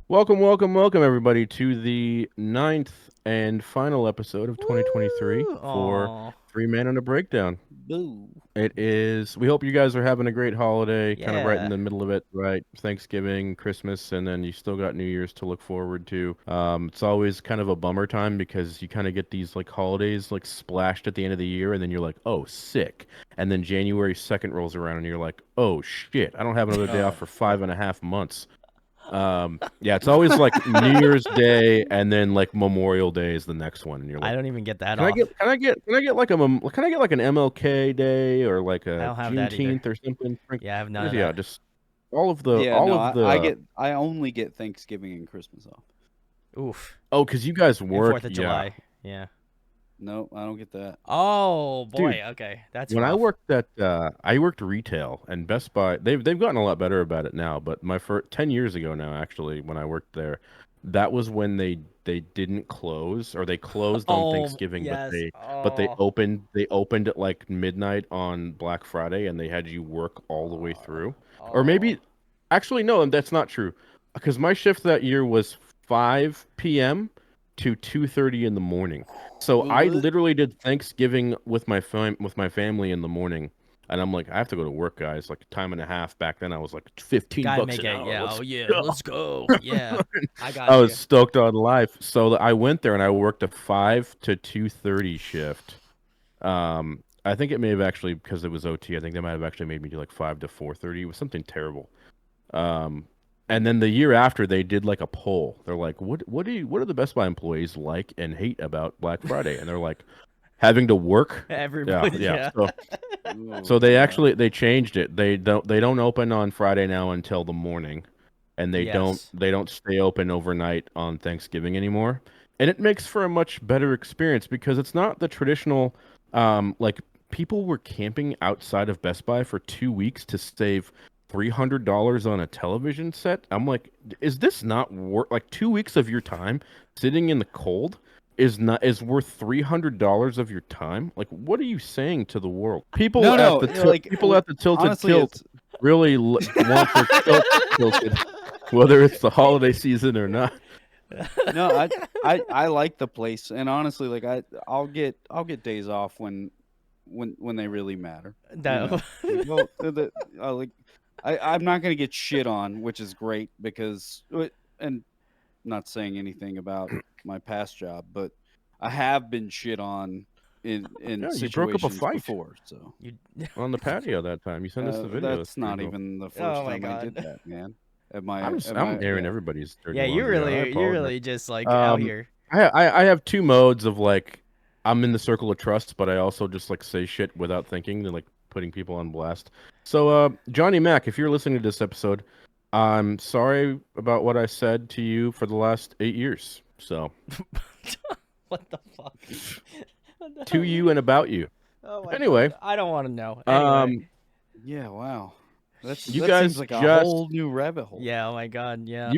Welcome, everybody, to the ninth and final episode of 2023 Woo! for Aw. Three Man and a Breakdown. Boo. It is, we hope you guys are having a great holiday, kind of right in Yeah. the middle of it, right? Thanksgiving, Christmas, and then you still got New Year's to look forward to. It's always kind of a bummer time because you kind of get these like holidays like splashed at the end of the year, and then you're like, oh, sick. And then January 2nd rolls around, and you're like, oh, shit, I don't have another day off for 5.5 months. Yeah, it's always like New Year's Day and then like Memorial Day is the next one, and you're I like, don't even get that can I off. get like can I get like an MLK Day or like I a don't have that either. Juneteenth or something? Yeah, I have none of Yeah, that. just all of the Yeah, no, I only get Thanksgiving and Christmas off. Oof. oh, because you guys And work, 4th of yeah. July. Yeah. No, I don't get that. Oh boy. Dude, Okay, that's When rough. I worked retail and Best Buy, they've gotten a lot better about it now. But my first 10 years ago now, actually, when I worked there, that was when they didn't close or they closed on Oh Thanksgiving, yes. but Oh. they opened at like midnight on Black Friday and they had you work all the way through. Or Oh. maybe, actually no, that's not true, because my shift that year was 5 p.m. to 2:30 in the morning. So I What? literally did Thanksgiving with my family in the morning, and I'm like, I have to go to work, guys. Like time and a half. Back then, I was like 15 Gotta bucks make an it. hour. Yeah. Let's Oh yeah. go. Let's go. Yeah. I got I you. was stoked on life. So I went there and I worked a 5 to 2:30 shift. I think it may have actually, because it was OT. I think they might have actually made me do like 5 to 4:30. It was something terrible. Um, and then the year after, they did like a poll. They're like, what are the Best Buy employees like and hate about Black Friday? And they're like, having to work. Yeah, Everybody. yeah. Yeah. So Oh, they God. they changed it. They don't open on Friday now until the morning, and Yes. they don't stay open overnight on Thanksgiving anymore. And it makes for a much better experience because it's not the traditional like people were camping outside of Best Buy for 2 weeks to save $300 on a television set. I'm like, is this not worth like 2 weeks of your time sitting in the cold? Is worth $300 of your time. Like, what are you saying to the world? People No, at no, the like people at the tilted honestly, tilt it's really want their tilt tilted, whether it's the holiday season or not. no, I like the place, and honestly, like I'll get days off when they really matter. You No. know, like well, like I'm not gonna get shit on, which is great because and not saying anything about my past job, but I have been shit on in Yeah, you broke up a situations fight before. So You. on the patio that time. You sent us the video. That's that's pretty not cool. even the Oh first my time I did god. that, man. I'm airing Yeah. everybody's dirty Yeah. You laundry out. I really. You apologize. really just like out Um, here. I have two modes of like I'm in the circle of trust, but I also just like say shit without thinking and like putting people on blast. So, Johnny Mac, if you're listening to this episode, I'm sorry about what I said to you for the last 8 years. So, What the fuck? What the to hell? you and about you. Oh my Anyway, god. I don't want to know. Anyway. Yeah, wow. you That seems guys like a just whole new rabbit hole. Yeah. Oh my god. Yeah.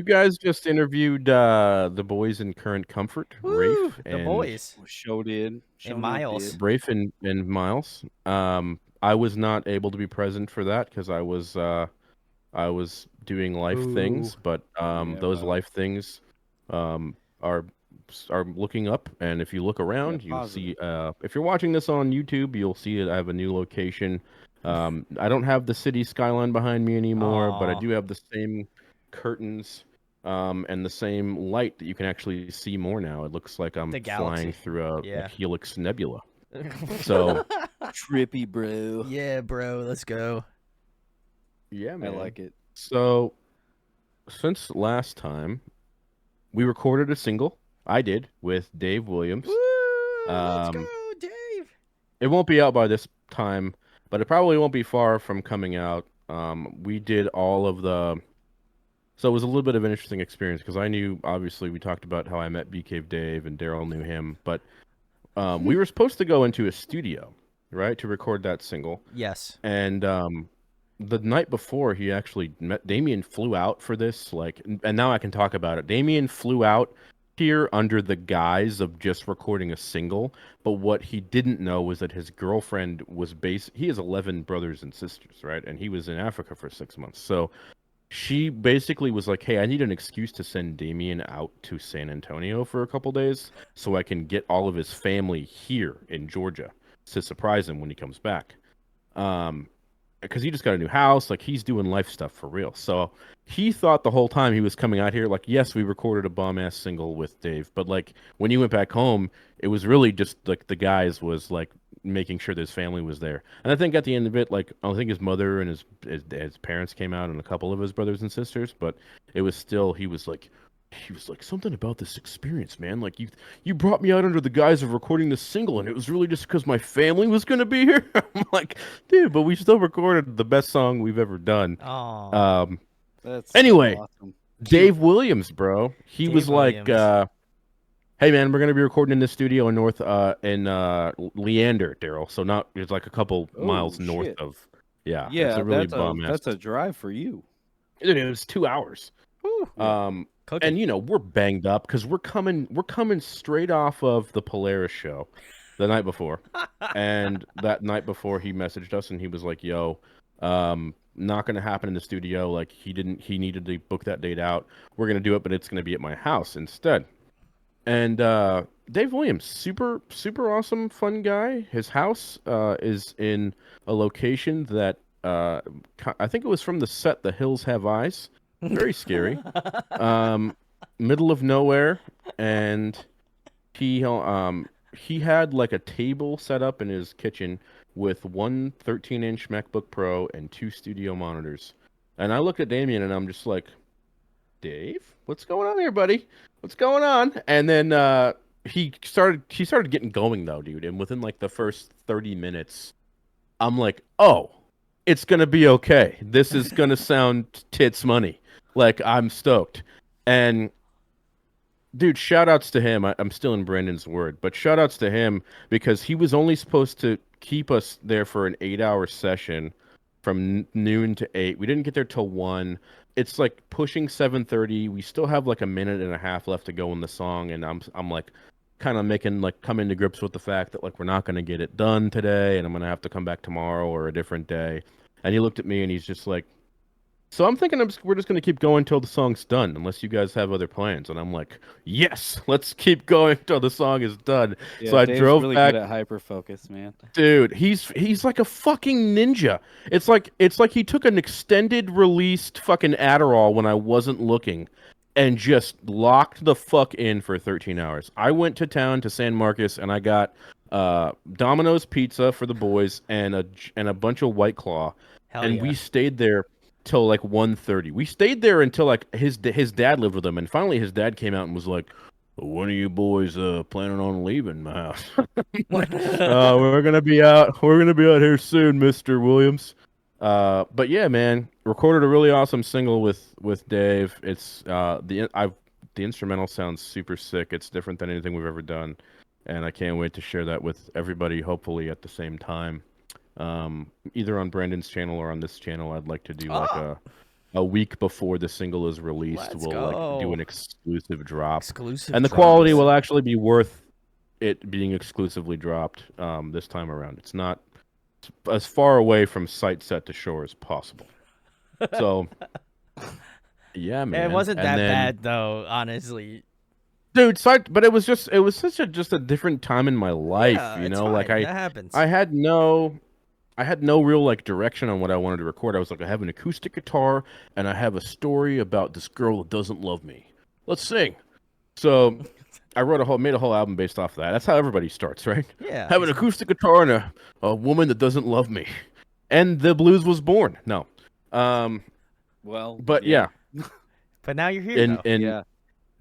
interviewed the boys in Current Comfort, Woo! The And boys. Show did. Show And enough Miles. did. Rafe and Miles. I was not able to be present for that because I was doing life Boo. things, but Yeah, those well, life things um, are looking up. And if you look yeah, around, you'll positive. see. If you're watching this on YouTube, you'll see that I have a new location. I don't have the city skyline behind me anymore, but I Aw. do have the same curtains and the same light that you can actually see more now. It looks like I'm The flying galaxy. through a Yeah. Helix Nebula. So Trippy, bro. Yeah, bro. Let's go. yeah, I man. like it. So since last time, we recorded a single. I did with Dave Williams. Woo! Let's go, Um, Dave. it won't be out by this time, but it probably won't be far from coming out. We did all of the. So it was a little bit of an interesting experience because I knew, obviously, we talked about how I met B Cave Dave and Daryl knew him, but we were supposed to go into a studio, right, to record that single. Yes. And the night before, he actually met Damien flew out for this, like, and now I can talk about it. Damien flew out here under the guise of just recording a single, but what he didn't know was that his girlfriend was he has 11 brothers and sisters, right? And he was in Africa for 6 months. So she basically was like, "Hey, I need an excuse to send Damien out to San Antonio for a couple days so I can get all of his family here in Georgia to surprise him when he comes back." Um, because he just got a new house, like he's doing life stuff for real. So he thought the whole time he was coming out here, like, yes, we recorded a bomb ass single with Dave, but like when he went back home, it was really just like the guys was like making sure that his family was there. And I think at the end of it, like I think his mother and his parents came out and a couple of his brothers and sisters, but it was still he was like something about this experience, man. Like you brought me out under the guise of recording this single, and it was really just because my family was gonna be here. I'm like, dude, but we still recorded the best song we've ever done. Oh, Um, That's anyway, so awesome. Dave Williams, bro, he Dave was like, Williams. hey man, we're gonna be recording in this studio in Leander, Daryl. So not it's like a couple miles Oh north shit. of. Yeah, it's Yeah, a really that's bum ass. a drive for you. Dude, it was 2 hours. Whew. Yeah. Cooking. And we're banged up because we're coming straight off of the Polaris show the night before. And that night before he messaged us and he was like, yo, not gonna happen in the studio. Like he needed to book that date out. We're gonna do it, but it's gonna be at my house instead. And Dave Williams, super, super awesome, fun guy. His house is in a location that I think it was from the set The Hills Have Eyes. Very scary. Middle of nowhere, and he had like a table set up in his kitchen with one 13-inch MacBook Pro and two studio monitors. And I looked at Damien and I'm just like, Dave, what's going on here, buddy? What's going on? And then he started getting going though, dude. And within like the first 30 minutes, I'm like, oh, it's gonna be okay. This is gonna sound tits money. Like I'm stoked. And dude, shout outs to him. I'm still in Brandon's word, but shout outs to him because he was only supposed to keep us there for an 8-hour session from noon to 8. We didn't get there till 1. It's like pushing 7:30. We still have like a minute and a half left to go in the song, and I'm like kind of coming to grips with the fact that like we're not going to get it done today, and I'm going to have to come back tomorrow or a different day. And he looked at me and he's just like, so I'm thinking we're just going to keep going till the song's done, unless you guys have other plans. And I'm like, yes, let's keep going till the song is done. Yeah, So I Dave's drove really back. good at hyper focus, man. Dude, he's like a fucking ninja. It's like he took an extended released fucking Adderall when I wasn't looking and just locked the fuck in for 13 hours. I went to town to San Marcos and I got Domino's pizza for the boys and a bunch of White Claw, Hell and yeah. we stayed there till like 1:30. We stayed there until like his dad lived with him, and finally his dad came out and was like, "When are you boys planning on leaving my house?" Like, we're gonna be out. We're gonna be out here soon, Mister Williams. But yeah, man, recorded a really awesome single with Dave. It's the instrumental sounds super sick. It's different than anything we've ever done, and I can't wait to share that with everybody. Hopefully at the same time, either on Brandon's channel or on this channel. I'd like to do like a week before the single is released. Let's We'll like do go. an exclusive drop, Exclusive and the quality drops. will actually be worth it being exclusively dropped this time around. It's not as far away from site set to shore as possible. So, yeah, man. It wasn't And that then, bad though, honestly. dude, but it was such a different time in my life, Yeah, you it's know. Like fine. That happens. I had no real like direction on what I wanted to record. I was like, I have an acoustic guitar and I have a story about this girl that doesn't love me. Let's sing. So I made a whole album based off of that. That's how everybody starts, right? Yeah. Have an acoustic guitar and a woman that doesn't love me, and the blues was born. No, Well, but yeah, But now you're here and though. and yeah.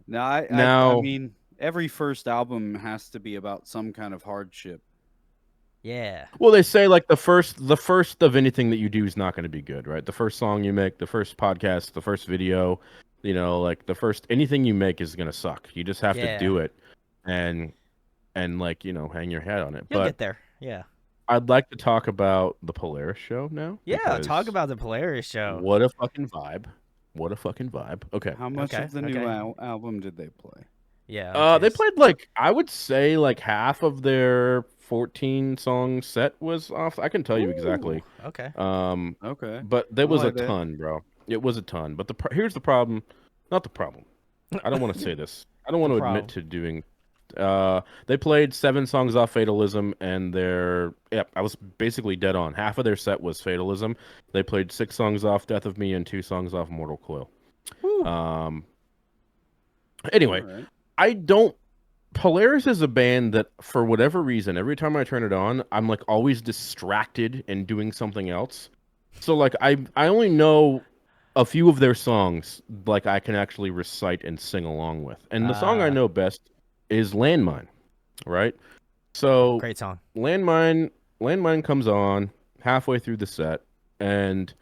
Now I now mean, every first album has to be about some kind of hardship. Yeah. well, they say like the first of anything that you do is not going to be good, right? The first song you make, the first podcast, the first video, like the first anything you make is going to suck. You just have to Yeah. do it, and like hang your head on it. You'll But get there. Yeah. I'd like to talk about the Polaris show now. Yeah. Talk because about the Polaris show. what a fucking vibe. What a fucking vibe. Okay. How much Okay, of the new album did they play? Yeah, I'm They curious. played like I would say like half of their 14 song set was off. I can tell you exactly. Ooh, okay. Okay. But there I was a like that. ton, bro. It was a ton. But here's the problem. Not the problem. I don't want to say this. I don't want The to admit problem. to doing. They played 7 songs off Fatalism, and I was basically dead on. Half of their set was Fatalism. They played 6 songs off Death of Me and 2 songs off Mortal Coil. Whew. Um. All Anyway, right. I don't. Polaris is a band that, for whatever reason, every time I turn it on, I'm like always distracted and doing something else. So like I only know a few of their songs, like I can actually recite and sing along with. And the song I Uh, know best is Landmine, right? So Great song. Landmine Landmine comes on halfway through the set, and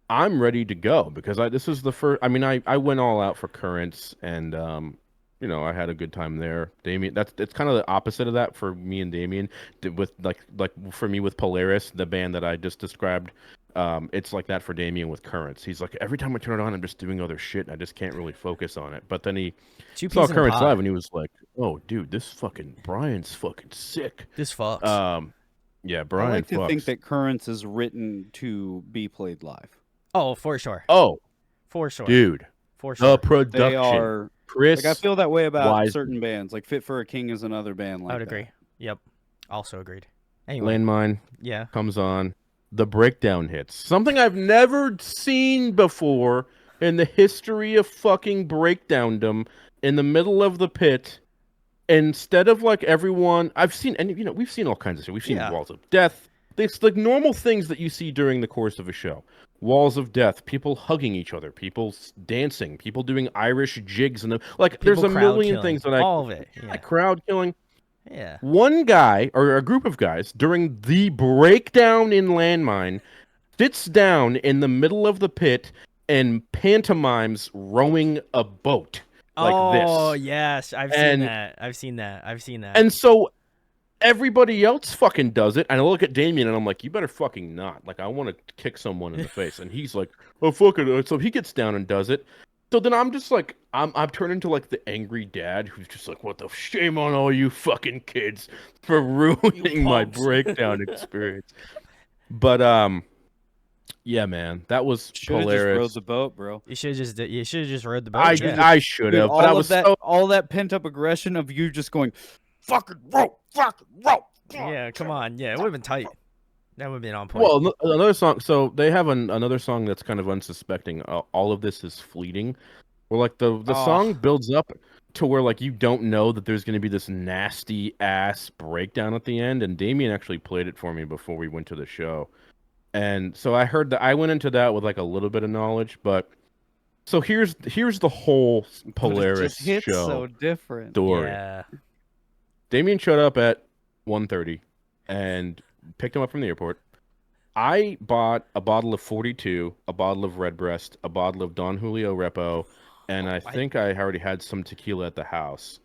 I'm ready to go because this is the first. I mean, I went all out for Currents, and I had a good time there. Damien, it's kind of the opposite of that for me and Damien. With like for me with Polaris, the band that I just described. It's like that for Damien with Currents. He's like, every time I turn it on, I'm just doing other shit, and I just can't really focus on it. But then he Two saw peas in a Currents live, pod. and he was like, "Oh, dude, this fucking Brian's fucking sick." This fucks. Yeah, I Brian like to think fucks. that Currents is written to be played live. Oh, for sure. Oh, For sure. dude. For The sure. They production. are like I Chris feel that way about Wise, certain bands. Like Fit for a King is another band I would like agree. that. Yep. Also agreed. Anyway, Landmine yeah. comes on. The breakdown hits. Something I've never seen before in the history of fucking breakdowndom in the middle of the pit. Instead of like everyone, I've seen, and we've seen all kinds of shit. We've seen Yeah. Walls of Death. It's like normal things that you see during the course of a show. Walls of Death, people hugging each other, people dancing, people doing Irish jigs, and like there's People a crowd million killing. things that All of it. I Yeah. crowd killing. Yeah. One guy or a group of guys during the breakdown in Landmine sits down in the middle of the pit and pantomimes rowing a boat like Oh, this. yes. I've seen And that. I've seen that. I've seen that. and so everybody else fucking does it, and I look at Damien and I'm like, you better fucking not. Like I want to kick someone in the face. And he's like, oh fuck it. So he gets down and does it. So then I'm just like, I'm turned into like the angry dad who's just like, what the shame on all you fucking kids for You ruining my punks. breakdown experience. But yeah, man, that was Should have just rode Polaris. the boat, bro. You should have just rode the I boat. Yeah. I should Dude, have, but I all was of that, so all that pent up aggression of you just going, fucking row. Yeah, come on. Yeah, it would have been tight. That would have been on point. well. Another song. So they have another song that's kind of unsuspecting. All of this is fleeting. Where like the Oh, song builds up to where like you don't know that there's going to be this nasty ass breakdown at the end. And Damien actually played it for me before we went to the show. And so I heard that I went into that with like a little bit of knowledge, but so here's the whole But it Polaris just hits so show different. story. yeah. Damien showed up at 1:30 and picked him up from the airport. I bought a bottle of 42, a bottle of Redbreast, a bottle of Don Julio Repo, and I I, think I already had some tequila at the house.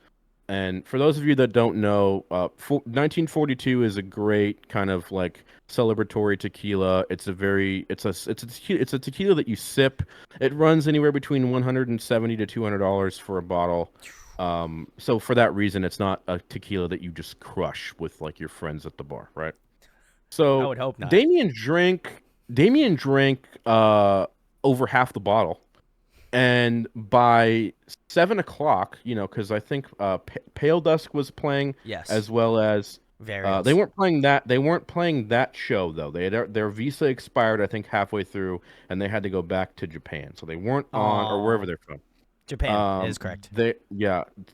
And for those of you that don't know, 1942 is a great kind of like celebratory tequila. It's a tequila that you sip. It runs anywhere between $170 to $200 for a bottle. So for that reason, it's not a tequila that you just crush with like your friends at the bar, right? I So would hope not. Damien drank over half the bottle, and by 7 o'clock, because I think Pale Dusk was playing Yes. as well as they Variants. weren't playing that. They weren't playing that show though. They had their visa expired, I think, halfway through, and they had to go back to Japan, so they weren't on or wherever Oh, they're from. Japan is correct.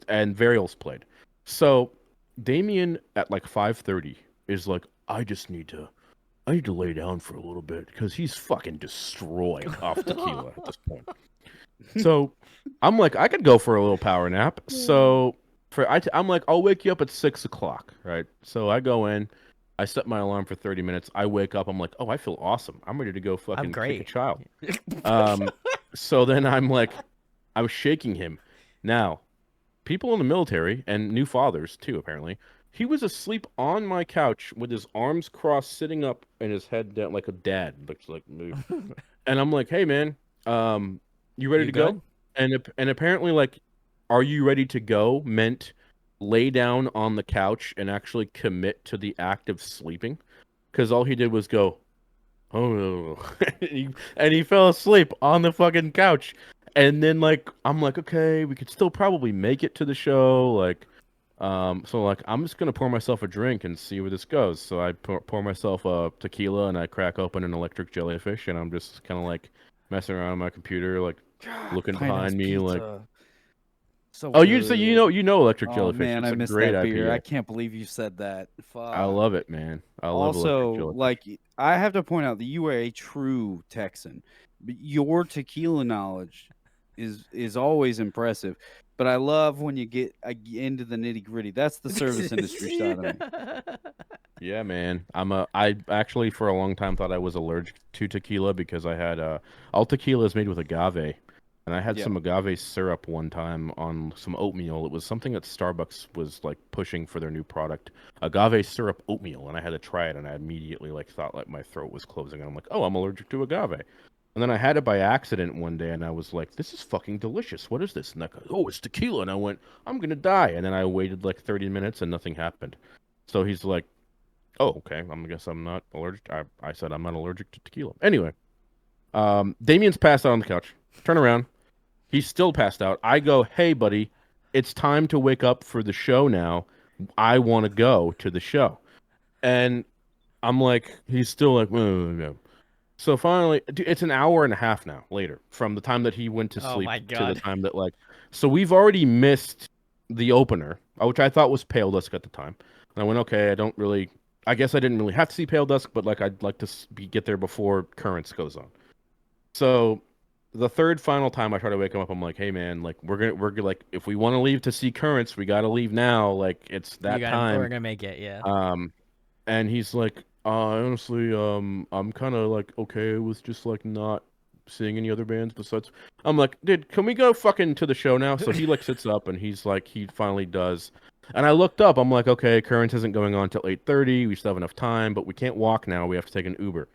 And Varials played. So Damien at like 5:30 is like, I need to lay down for a little bit because he's fucking destroyed off tequila at this point. So I'm like, I could go for a little power nap. So I'm like, I'll wake you up at 6 o'clock, right? So I go in, I set my alarm for 30 minutes. I wake up, I'm like, oh, I feel awesome. I'm ready to go I'm fucking kick a great. child. So then I'm like, I was shaking him. Now, people in the military and new fathers too, apparently. He was asleep on my couch with his arms crossed, sitting up and his head down like a dad. Looks like me. And I'm like, "Hey, man, you ready You to go?" good? And apparently, like, "Are you ready to go?" meant lay down on the couch and actually commit to the act of sleeping. Because all he did was go, "Oh," and he fell asleep on the fucking couch. And then like I'm like, okay, we could still probably make it to the show. Like, so like I'm just gonna pour myself a drink and see where this goes. So I pour myself a tequila and I crack open an electric jellyfish and I'm just kind of like messing around on my computer, like God, looking Pine behind me, like, Pizza. So oh, good. you know electric Oh jellyfish. man, It's I a missed great that beer. I IPA. can't believe you said that. I Fuck. love it, man. I love electric Also, jellyfish. like I have to point out that you are a true Texan. But your tequila knowledge is always impressive. But I love when you get into the nitty gritty. That's the service industry side of me. Yeah, man. I actually for a long time thought I was allergic to tequila because I had all tequila is made with agave. And I had Yep. some agave syrup one time on some oatmeal. It was something that Starbucks was like pushing for their new product, agave syrup oatmeal, and I had to try it and I immediately like thought like my throat was closing and I'm like, "Oh, I'm allergic to agave." And then I had it by accident one day and I was like, "This is fucking delicious. What is this?" And I go, "Oh, it's tequila." And I went, "I'm going to die." And then I waited like 30 minutes and nothing happened. So he's like, "Oh, okay. I guess I'm not allergic." I said I'm not allergic to tequila. Anyway, Damien's passed out on the couch. Turn around. He's still passed out. I go, "Hey, buddy, it's time to wake up for the show now. I want to go to the show." And I'm like, he's still like, "No." So finally, dude, it's an hour and a half now later from the time that he went to Oh sleep my to the god. time that like, so we've already missed the opener, which I thought was Pale Dusk at the time. And I went, okay, I guess I didn't really have to see Pale Dusk, but like I'd like to get there before Currents goes on. So the third final time I try to wake him up, I'm like, hey man, like like if we want to leave to see Currents, we got to leave now. Like it's You that got him. time. We're gonna make it. Yeah. Um, and he's like, honestly, I'm kind of like okay with just like not seeing any other bands besides. I'm like, dude, can we go fucking to the show now? So he like sits up and he's like, he finally does. And I looked up. I'm like, okay, Currents isn't going on till 8:30. We still have enough time, but we can't walk now. We have to take an Uber.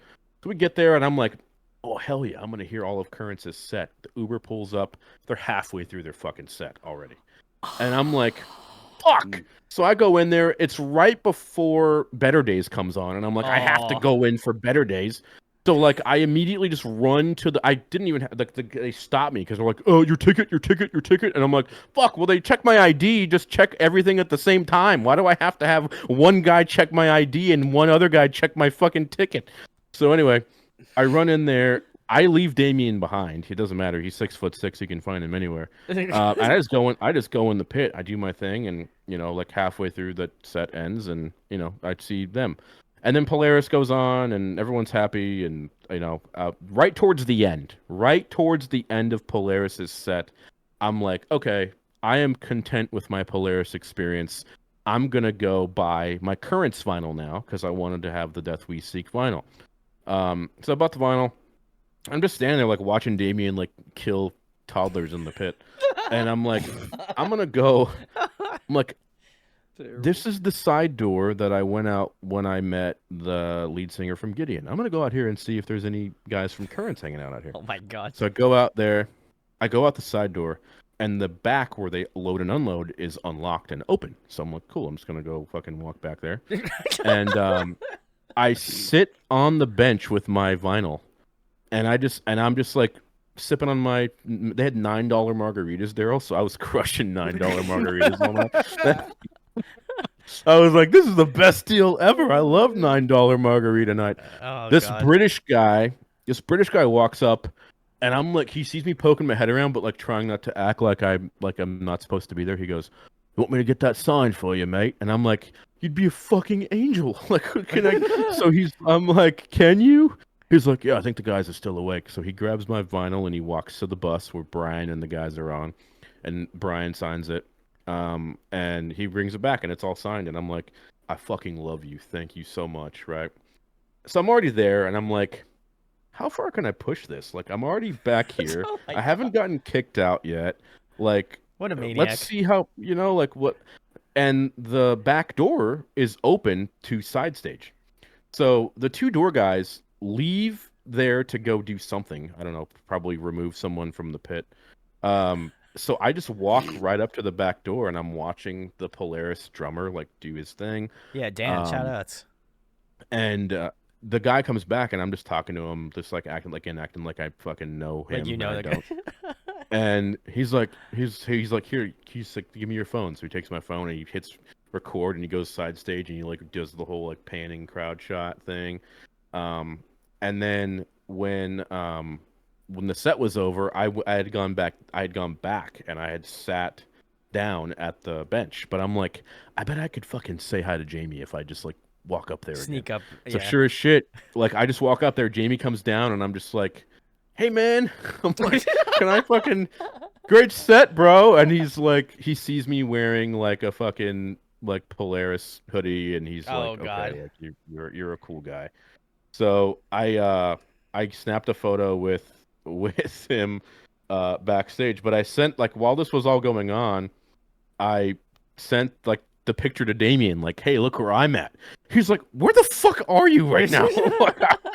So we get there and I'm like, oh hell yeah, I'm gonna hear all of Currents' set. The Uber pulls up. They're halfway through their fucking set already, and I'm like, fuck. Mm. So I go in there. It's right before Better Days comes on, and I'm like, I have to Oh. go in for Better Days. So like, I immediately just run to the. I didn't even have like they stopped me because they're like, oh, your ticket, your ticket, your ticket, and I'm like, fuck. Well, they check my ID. Just check everything at the same time. Why do I have to have one guy check my ID and one other guy check my fucking ticket? So anyway, I run in there. I leave Damien behind. It doesn't matter. He's 6'6". You can find him anywhere. And I just go in the pit. I do my thing, and like halfway through the set ends, and I see them, and then Polaris goes on, and everyone's happy, and right towards the end of Polaris's set, I'm like, okay, I am content with my Polaris experience. I'm gonna go buy my Currents vinyl now because I wanted to have the Death We Seek vinyl. So I bought the vinyl. I'm just standing there like watching Damien like kill toddlers in the pit. And I'm like, I'm gonna go. I'm like, this is the side door that I went out when I met the lead singer from Gideon. I'm gonna go out here and see if there's any guys from Currents hanging out here. Oh my god. So I go out there, I go out the side door, and the back where they load and unload is unlocked and open. So I'm like, cool, I'm just gonna go fucking walk back there. And I sit on the bench with my vinyl, and I'm just like sipping on my. They had $9 margaritas there, so I was crushing $9 margaritas all night. I was like, this is the best deal ever. I love $9 margarita night. Oh This god. British guy, this British guy walks up, and I'm like, he sees me poking my head around, but like trying not to act like I'm not supposed to be there. He goes, "You want me to get that signed for you, mate?" And I'm like, "You'd be a fucking angel." Like, can I? So I'm like, "Can you?" He's like, "Yeah, I think the guys are still awake." So he grabs my vinyl and he walks to the bus where Brian and the guys are on, and Brian signs it. And he brings it back and it's all signed, and I'm like, "I fucking love you. Thank you so much." Right? So I'm already there, and I'm like, how far can I push this? Like, I'm already back here. Oh my I haven't gotten kicked out yet. Like, What a let's maniac. see how, like what. And the back door is open to side stage. So the two door guys leave there to go do something. I don't know, probably remove someone from the pit. so I just walk right up to the back door and I'm watching the Polaris drummer like do his thing. Yeah, Dan, shout Um, outs. and the guy comes back and I'm just talking to him, just like acting like I fucking know Like him you and know I the guy. don't. And he's like, here, he's like, give me your phone. So he takes my phone and he hits record and he goes side stage and he like does the whole like panning crowd shot thing. Um, and then when the set was over, I had gone back and I had sat down at the bench. But I'm like, I bet I could fucking say hi to Jamie if I just like walk up there again. Sneak up. So Yeah. sure as shit, like I just walk up there, Jamie comes down and I'm just like, hey man, I'm like, can I fucking great set, bro? And he's like, he sees me wearing like a fucking like Polaris hoodie, and he's Oh like, God. okay, like you're a cool guy. So I snapped a photo with him backstage, but I sent like while this was all going on, I sent like the picture to Damien, like, hey, look where I'm at. He's like, where the fuck are you right now?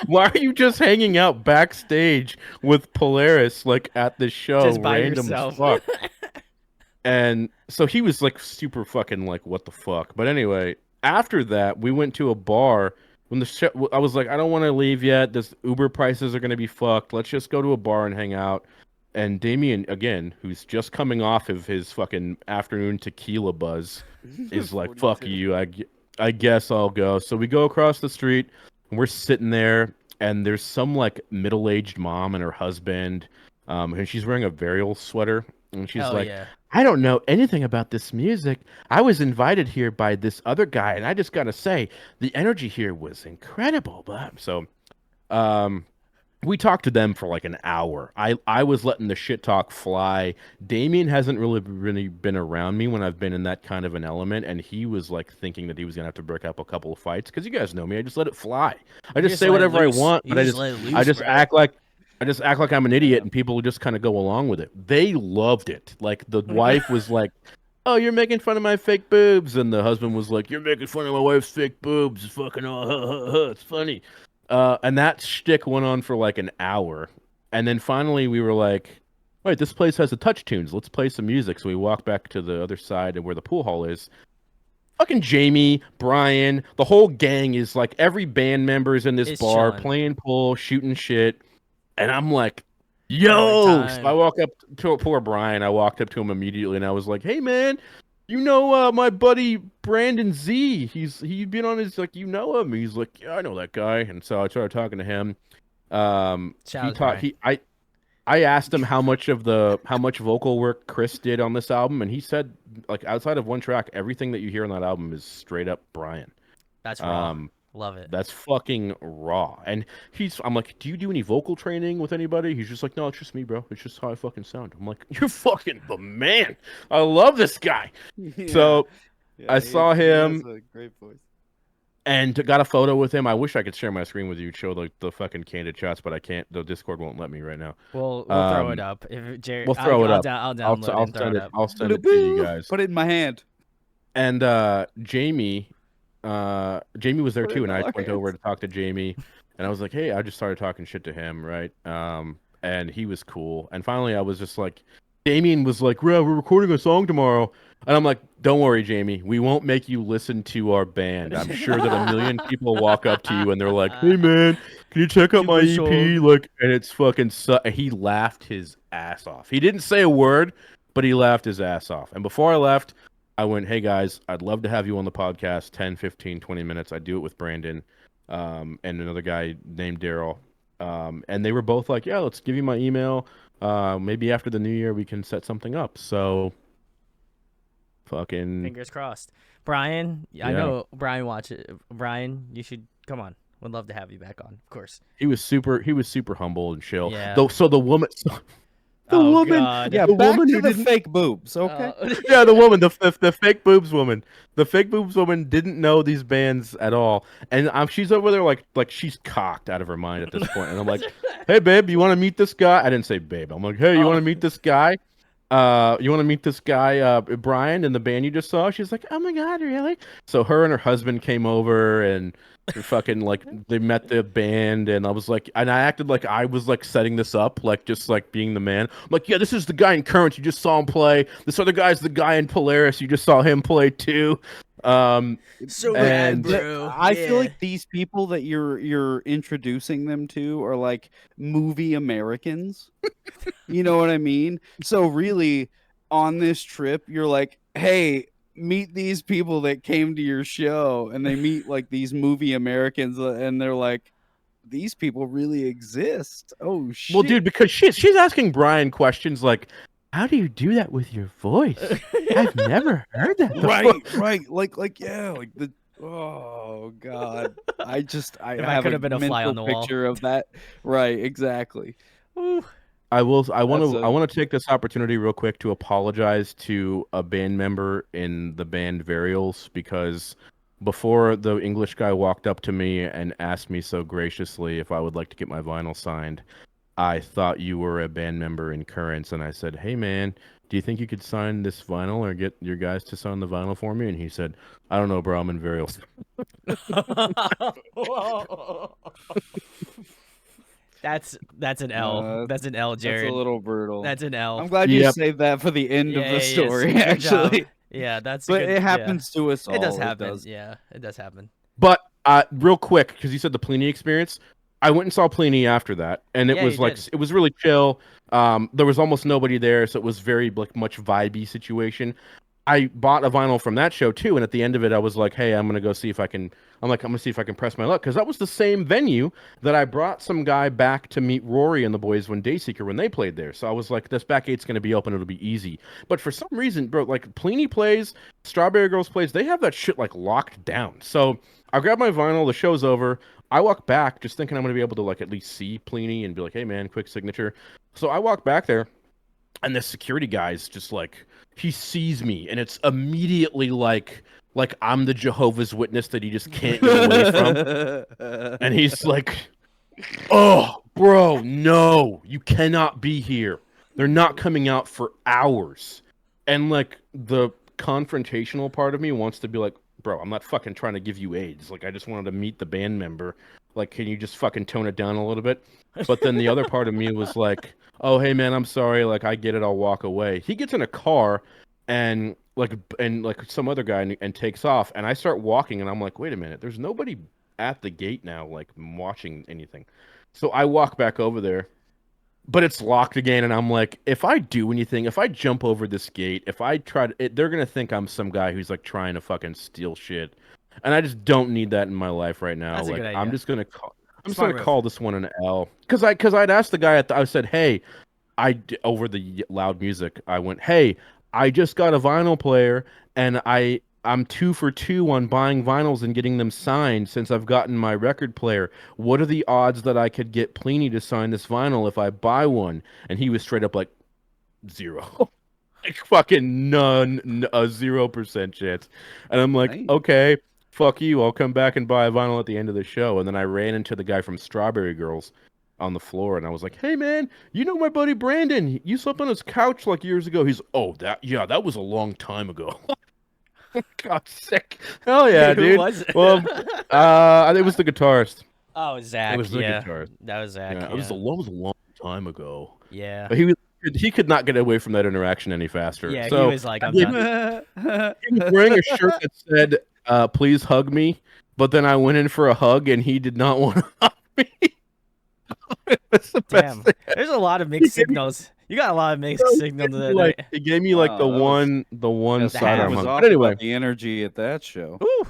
Why are you just hanging out backstage with Polaris like at this show, Just by random as yourself. fuck? And so he was like super fucking like, what the fuck? But anyway, after that, we went to a bar. When the show, I was like, I don't want to leave yet. This Uber prices are gonna be fucked. Let's just go to a bar and hang out. And Damien, again, who's just coming off of his fucking afternoon tequila buzz, is like, "Fuck 42. you. I guess I'll go." So we go across the street, and we're sitting there, and there's some like middle-aged mom and her husband, and she's wearing a Varial sweater, and she's Hell like, yeah. I don't know anything about this music. I was invited here by this other guy, and I just gotta say, the energy here was incredible. But so, um, we talked to them for like an hour. I was letting the shit talk fly. Damien hasn't really been around me when I've been in that kind of an element, and he was like thinking that he was gonna have to break up a couple of fights because you guys know me. I just let it fly. I You just just say let it whatever I loose. want, You but just let it I loose, just bro. act like I'm an idiot, Yeah. and people just kind of go along with it. They loved it. Like the wife was like, "Oh, you're making fun of my fake boobs," and the husband was like, "You're making fun of my wife's fake boobs. It's fucking it's funny." And that shtick went on for like an hour, and then finally we were like, "Wait, this place has the touch tunes. Let's play some music." So we walked back to the other side of where the pool hall is. Fucking Jamie, Brian, the whole gang is like every band member is in this It's bar chilling. playing pool, shooting shit. And I'm like, Having a good yo. So I time. walk up to poor Brian. I walked up to him immediately and I was like, hey man, you know my buddy Brandon Z. He's been on his like you know him. He's like, yeah, I know that guy. And so I started talking to him. Shout He outs, taught Brian. he I asked him how much vocal work Chris did on this album, and he said like outside of one track, everything that you hear on that album is straight up Brian. That's raw. Um, Love it. that's fucking raw. And I'm like, do you do any vocal training with anybody? He's just like, no, it's just me, bro. It's just how I fucking sound. I'm like, you're fucking the man. I love this guy. Yeah. So Yeah. I saw He has him a great voice. and got a photo with him. I wish I could share my screen with you, show the fucking candid shots, but I can't. The Discord won't let me right now. We'll throw it Um, up. If Jerry, we'll throw it up. I'll download it I'll and throw send it it. up. I'll send it to you guys. Put it in my hand. And Jamie, Jamie was there Put it too, in and I our went over hands. to talk to Jamie, and I was like, "Hey," I just started talking shit to him, right? And he was cool. And finally, I was just like, Damien was like, "Yeah, we're recording a song tomorrow," and I'm like, "Don't worry, Jamie, we won't make you listen to our band. I'm sure that a million people walk up to you and they're like, "Hey, man, can you check out Do my a EP?" song. Like, and it's fucking. He laughed his ass off. He didn't say a word, but he laughed his ass off. And before I left. I went, hey guys, I'd love to have you on the podcast 10, 15, 20 minutes. I do it with Brandon and another guy named Daryl. And they were both like, yeah, let's give you my email. Maybe after the new year we can set something up. So fucking Fingers crossed. Brian, I yeah. know Brian watch it. Brian, you should come on. Would love to have you back on, of course. He was super humble and chill. Yeah. Though so the woman the Oh woman God. Yeah. the Back woman to who the didn't fake boobs. Okay. yeah, the woman, the fake boobs woman, the fake boobs woman didn't know these bands at all, and she's over there like she's cocked out of her mind at this point, and I'm like, hey babe, you want to meet this guy? I didn't say babe. I'm like, hey, you want Oh. to meet this guy? You want to meet this guy, Brian, in the band you just saw? She's like, oh my god, really? So her and her husband came over, and fucking like they met the band, and I was like, and I acted like I was like setting this up, like just like being the man. I'm like, yeah, this is the guy in Currents, you just saw him play. This other guy's the guy in Polaris, you just saw him play too. So rad, And bro. I feel Yeah. like these people that you're introducing them to are like movie Americans. You know what I mean? So really, on this trip, you're like, hey, meet these people that came to your show, and they meet like these movie Americans, and they're like, these people really exist. Oh well, shit! dude, because she's asking Brian questions like, how do you do that with your voice? I've never heard that before. Right, like yeah, like the oh god, I If I have could a have been a fly mental on the wall. picture of that. Right, exactly. Ooh. I will. I want That's to. a I want to take this opportunity real quick to apologize to a band member in the band Varials, because before the English guy walked up to me and asked me so graciously if I would like to get my vinyl signed, I thought you were a band member in Currents, and I said, "Hey man, do you think you could sign this vinyl or get your guys to sign the vinyl for me?" And he said, "I don't know, bro. I'm in Varials." That's an L. That's an L, that's a Jared. little brutal. That's an L. I'm glad you Yep. saved that for the end of Yeah, the yes. story, Good job. actually. Yeah, that's a But good. it happens to us all. Yeah. It does happen. does. Yeah, it does happen. But real quick, because you said the Pliny experience, I went and saw Pliny after that, and it Yeah, was you like did. it was really chill. There was almost nobody there, so it was very like much vibey situation. I bought a vinyl from that show too, and at the end of it, I was like, "Hey, I'm gonna go see if I can." I'm gonna see if I can press my luck, because that was the same venue that I brought some guy back to meet Rory and the boys when Dayseeker when they played there. So I was like, "This back gate's gonna be open; it'll be easy." But for some reason, bro, like Pliny plays, Strawberry Girls plays, they have that shit like locked down. So I grabbed my vinyl. The show's over. I walk back, just thinking I'm gonna be able to like at least see Pliny and be like, "Hey, man, quick signature." So I walk back there, and the security guy's just like, he sees me, and it's immediately like I'm the Jehovah's Witness that he just can't get away from. And he's like, "Oh, bro, no, you cannot be here. They're not coming out for hours." And like the confrontational part of me wants to be like, "Bro, I'm not fucking trying to give you AIDS. Like, I just wanted to meet the band member. Like, can you just fucking tone it down a little bit?" But then the other part of me was like, "Oh, hey man, I'm sorry. Like, I get it. I'll walk away." He gets in a car and some other guy and takes off, and I start walking, and I'm like, "Wait a minute. There's nobody at the gate now, like watching anything." So I walk back over there, but it's locked again, and I'm like, if I do anything, if I jump over this gate, if I try to, they're gonna think I'm some guy who's like trying to fucking steal shit, and I just don't need that in my life right now. That's a Like, good I'm idea. just gonna call, I'm just Smart gonna move. call this one an L, because I'd asked the guy I said, "Hey, over the loud music, I went, "Hey, I just got a vinyl player, and I'm 2 for 2 on buying vinyls and getting them signed since I've gotten my record player. What are the odds that I could get Pliny to sign this vinyl if I buy one?" And he was straight up like, 0. Like fucking none, a 0% chance. And I'm like, Nice. "Okay, fuck you. I'll come back and buy a vinyl at the end of the show." And then I ran into the guy from Strawberry Girls on the floor, and I was like, "Hey man, you know my buddy Brandon? You slept on his couch like years ago." He's, "Oh, that was a long time ago." God, sick. Hell yeah, Who dude. was it? Well, it was the guitarist. Oh, Zach. It was the Yeah, guitarist. that was Zach. Yeah, Yeah. it was a long time ago. Yeah. But he could not get away from that interaction any faster. Yeah, he So was like, I I'm gave done. he was wearing a shirt that said, "Please hug me," but then I went in for a hug, and he did not want to hug me. It was the best Damn. thing. There's a lot of mixed signals. You got a lot of mixed signals. He gave me like Wow, the that was- one Yeah, sidearm was hug. off But anyway, about the energy at that show. Ooh.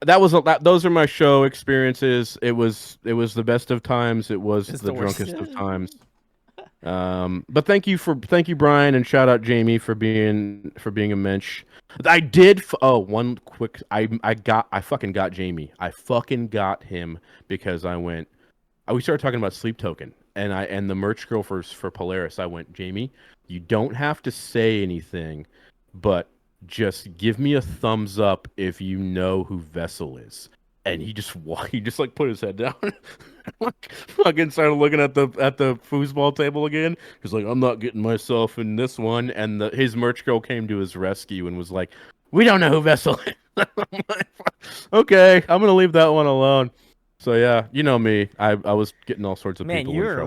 those are my show experiences. It was the best of times. It was It's the the worst. drunkest of times. But thank you, Brian, and shout out Jamie for being a mensch. I did. One quick. I fucking got Jamie. I fucking got him because I went. We started talking about Sleep Token, and the merch girl for Polaris. I went, "Jamie, you don't have to say anything, but just give me a thumbs up if you know who Vessel is." And he just like put his head down, like fucking started looking at the foosball table again. He's like, "I'm not getting myself in this one." And his merch girl came to his rescue and was like, "We don't know who Vessel is." I'm like, okay, I'm gonna leave that one alone. So yeah, you know me. I was getting all sorts of Man, people in trouble.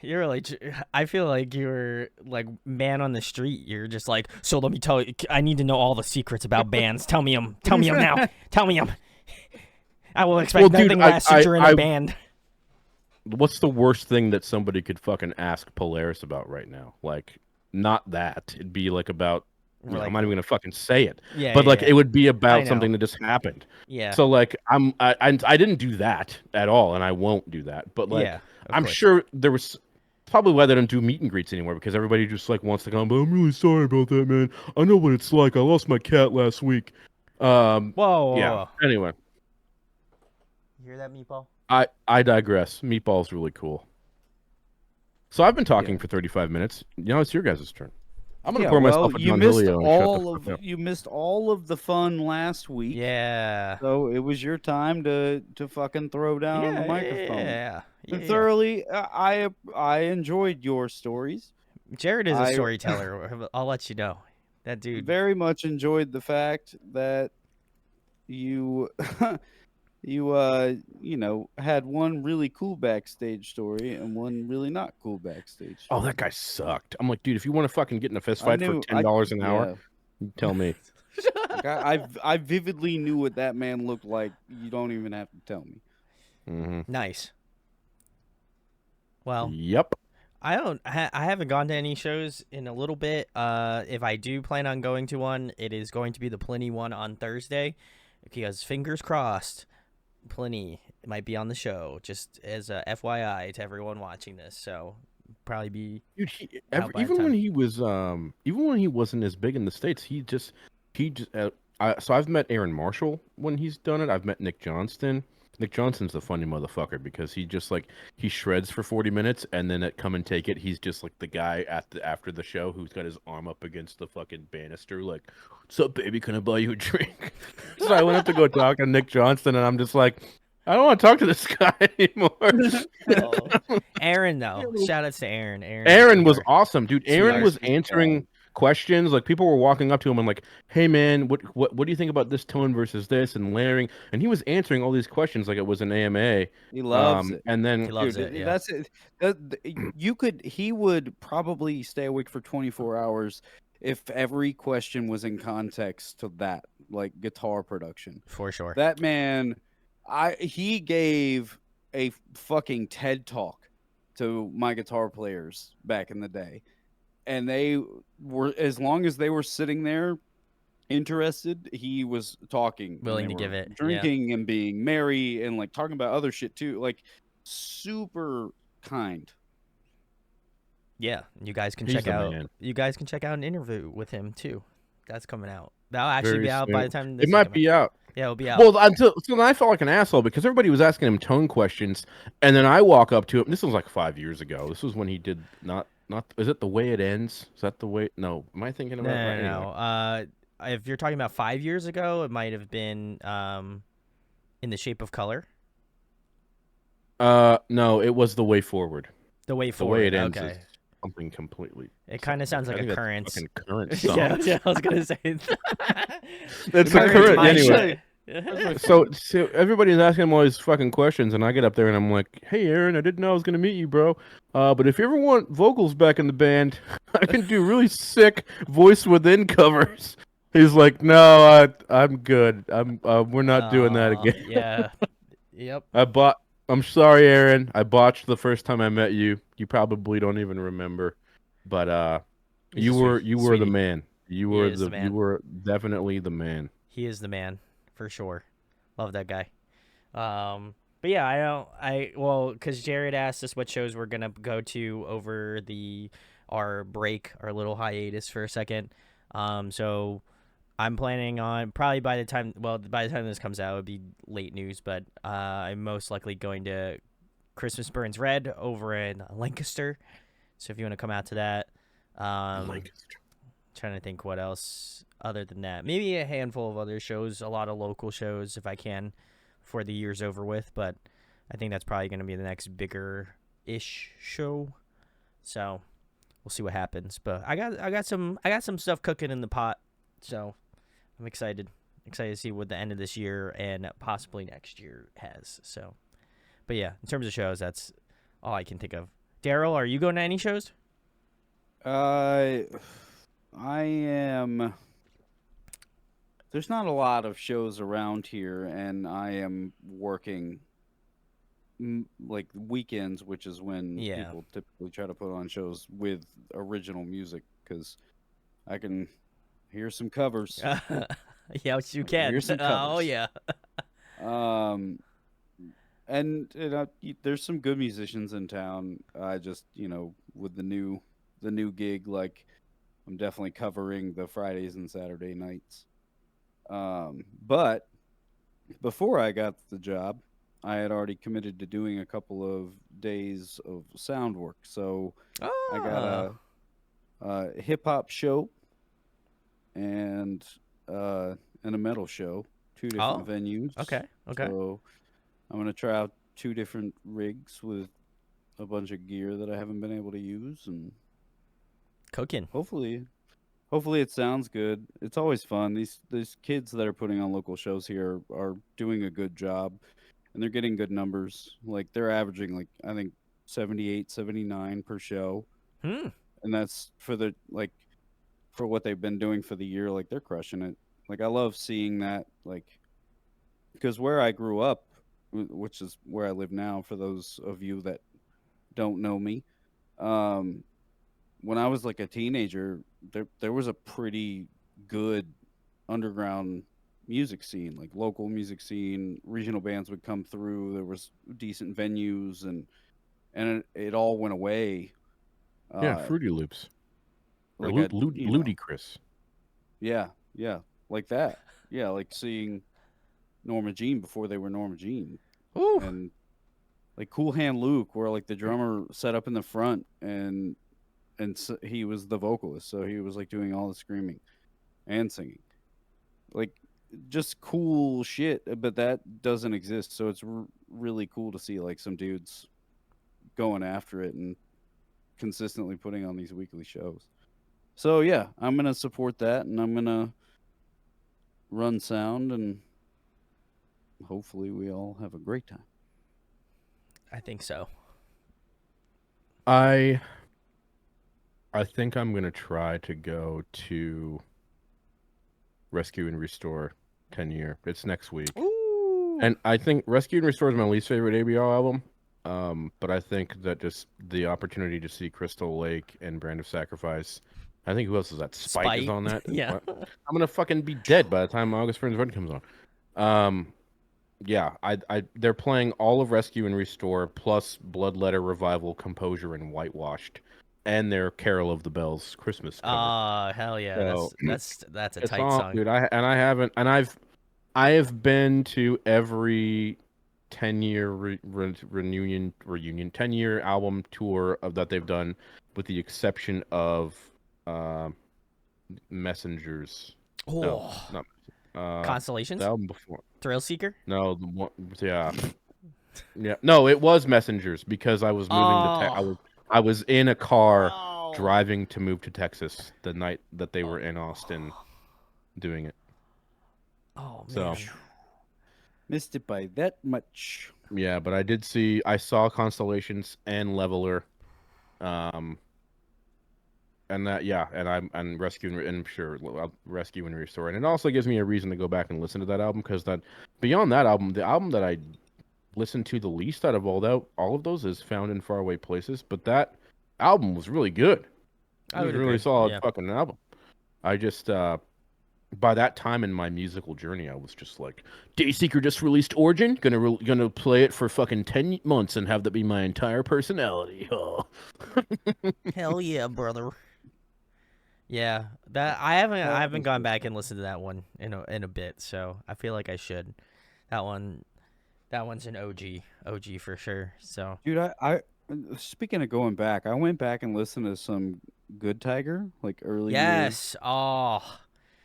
you're really. I feel like you're like man on the street. You're just like, so let me tell you. I need to know all the secrets about bands. Tell me them. Tell me them now. Tell me them. I will expect Well, dude, nothing less since you're in a band. what's the worst thing that somebody could fucking ask Polaris about right now? Like, not that. It'd be like about. We're I'm like, not even gonna fucking say it, yeah, but yeah, like yeah. it would be I about know. something that just happened. Yeah. So like I didn't do that at all, and I won't do that. But like Yeah, of I'm course. sure there was probably why they don't do meet and greets anymore because everybody just like wants to come. But I'm really sorry about that, man. I know what it's like. I lost my cat last week. Whoa, whoa, Yeah. whoa. Anyway, You hear that, Meatball? I digress. Meatball's really cool. So I've been talking Yeah. for 35 minutes. Now it's your guys' turn. I'm gonna Yeah, pour well, myself a Don Julio and shut the fuck up. you missed all of the fun last week. Yeah. So it was your time to fucking throw down on the Yeah, microphone. yeah. And thoroughly, I enjoyed your stories. Jared is a I storyteller. I'll let you know. That dude. very much enjoyed the fact that you you know, had one really cool backstage story and one really not cool backstage Oh, story. that guy sucked. I'm like, dude, if you want to fucking get in a fist I fight for knew $10 an hour, yeah. you tell me. Like I vividly knew what that man looked like. You don't even have to tell me. Mm-hmm. Nice. Well, Yep. I haven't gone to any shows in a little bit. If I do plan on going to one, it is going to be the Pliny one on Thursday, because fingers crossed, Pliny might be on the show. Just as a FYI to everyone watching this, so probably be Dude, out by the even time. when he was even when he wasn't as big in the States, so I've met Aaron Marshall when he's done it. I've met Nick Johnston. Nick Johnston's the funny motherfucker because he just like he shreds for 40 minutes and then at Come and Take It, he's just like the guy after the show who's got his arm up against the fucking banister like, "What's up, baby? Can I buy you a drink?" So I went up to go talk to Nick Johnston and I'm just like, I don't want to talk to this guy anymore. Aaron though, shout outs to Aaron. Aaron was awesome, dude. Aaron Sweetheart. was answering questions. Like people were walking up to him and like, "Hey, man, what do you think about this tone versus this and layering?" And he was answering all these questions like it was an AMA. He loves it. And then He loves Dude, it. Yeah. that's it. He would probably stay awake for 24 hours if every question was in context to that, like guitar production. For sure. That man, he gave a fucking TED talk to my guitar players back in the day. And they were, as long as they were sitting there interested, he was talking. and Willing they to give were it, yeah. drinking and being merry and like talking about other shit too. Like super kind. Yeah, you guys can He's check the out. man. You guys can check out an interview with him too. That's coming out. That'll actually Very be out by the soon. time this It is might coming be out. Yeah, it'll be out. Well, so then I felt like an asshole because everybody was asking him tone questions, and then I walk up to him. This was like 5 years ago. This was when he did not. Is it The Way It Ends? Is that the way? No, am I thinking about it right? No. If you're talking about 5 years ago, it might have been In the Shape of Color. No, it was The Way Forward. The Way The Forward. Way It Ends Okay. is something completely. It kind of sounds like I a think that's current. fucking current song. yeah, I was gonna say. It's It a might be current my anyway. shit. So everybody's asking him all these fucking questions, and I get up there and I'm like, "Hey, Aaron, I didn't know I was gonna meet you, bro. But if you ever want vocals back in the band, I can do really sick voice within covers." He's like, "No, I'm good. We're not doing that again." Yeah. Yep. I'm sorry, Aaron. I botched the first time I met you. You probably don't even remember, but He's you a were the sweetie. man. You He were is the man. you were definitely the man. He is the man, for sure. Love that guy. But yeah, because Jared asked us what shows we're gonna go to over our break, our little hiatus for a second. So I'm planning on probably by the time this comes out, it'll be late news, but I'm most likely going to Christmas Burns Red over in Lancaster. So if you want to come out to that, Lancaster. trying to think what else other than that. Maybe a handful of other shows, a lot of local shows if I can before the year's over with, but I think that's probably going to be the next bigger-ish show. So, we'll see what happens, but I got some stuff cooking in the pot. So, I'm excited. excited to see what the end of this year and possibly next year has. So, but yeah, in terms of shows, that's all I can think of. Daryl, are you going to any shows? I am. There's not a lot of shows around here, and I am working like weekends, which is when Yeah. people typically try to put on shows with original music because I can hear some covers. Yes, you I can hear can. some Oh covers. yeah. Um, and there's some good musicians in town. I just with the new gig, like I'm definitely covering the Fridays and Saturday nights. But before I got the job, I had already committed to doing a couple of days of sound work. So I got Oh. a hip hop show and uh, and a metal show, two different Oh. venues. Okay. Okay. So I'm gonna try out two different rigs with a bunch of gear that I haven't been able to use, and Cooking. hopefully it sounds good. It's always fun. These kids that are putting on local shows here are doing a good job, and they're getting good numbers. Like they're averaging like I think 78, 79 per show, Hmm. and that's for what they've been doing for the year. Like they're crushing it. Like I love seeing that. Like because where I grew up, which is where I live now, for those of you that don't know me, um, when I was like a teenager, there was a pretty good underground music scene, like local music scene. Regional bands would come through. There was decent venues, and it all went away. Yeah, Uh, Fruity Loops or like I, Ludicrous. yeah, yeah, like that. Yeah, like seeing Norma Jean before they were Norma Jean, Ooh. and like Cool Hand Luke, where like the drummer set up in the front and he was the vocalist, so he was like doing all the screaming and singing, like just cool shit. But that doesn't exist, so it's really cool to see like some dudes going after it and consistently putting on these weekly shows. So yeah, I'm gonna support that, and I'm gonna run sound, and hopefully we all have a great time. I think so. I I think I'm gonna try to go to Rescue and Restore 10 year. It's next week. Ooh. And I think Rescue and Restore is my least favorite ABL album. But I think that just the opportunity to see Crystal Lake and Brand of Sacrifice. I think who else is that? Spite is Spite. on that. Yeah. I'm gonna fucking be dead by the time August Burns Red comes on. Um, yeah, they're playing all of Rescue and Restore plus Bloodletter Revival, Composure, and Whitewashed, and their Carol of the Bells Christmas cover. Hell yeah. So That's a it's tight all, song. dude. I haven't, and I have been to every 10-year reunion 10-year album tour of that they've done, with the exception of uh, Messengers. No, Oh. not the Constellations? album before. Thrill Seeker? No, the one, yeah, yeah. No, it was Messengers because I was moving to Oh. I was in a car Bro. driving to move to Texas the night that they were in Austin doing it. Oh So. man. Missed it by that much. Yeah, but I saw Constellations and Leveler, um, and that, yeah, and I'm sure Rescue and Restore, and it also gives me a reason to go back and listen to that album because that beyond that album, the album that I listened to the least out of all of those is Found in Faraway Places, but that album was really good. It I was would a really agree. solid Yeah. fucking album. I just by that time in my musical journey, I was just like, Dayseeker just released Origin, gonna play it for fucking 10 months and have that be my entire personality. Oh. Hell yeah, brother. Yeah. That I That haven't is gone what's back up. and listened to that one in a bit, so I feel like I should. That one that one's an OG for sure. So Dude, speaking of going back, I went back and listened to some Good Tiger, like earlier. yes. Oh,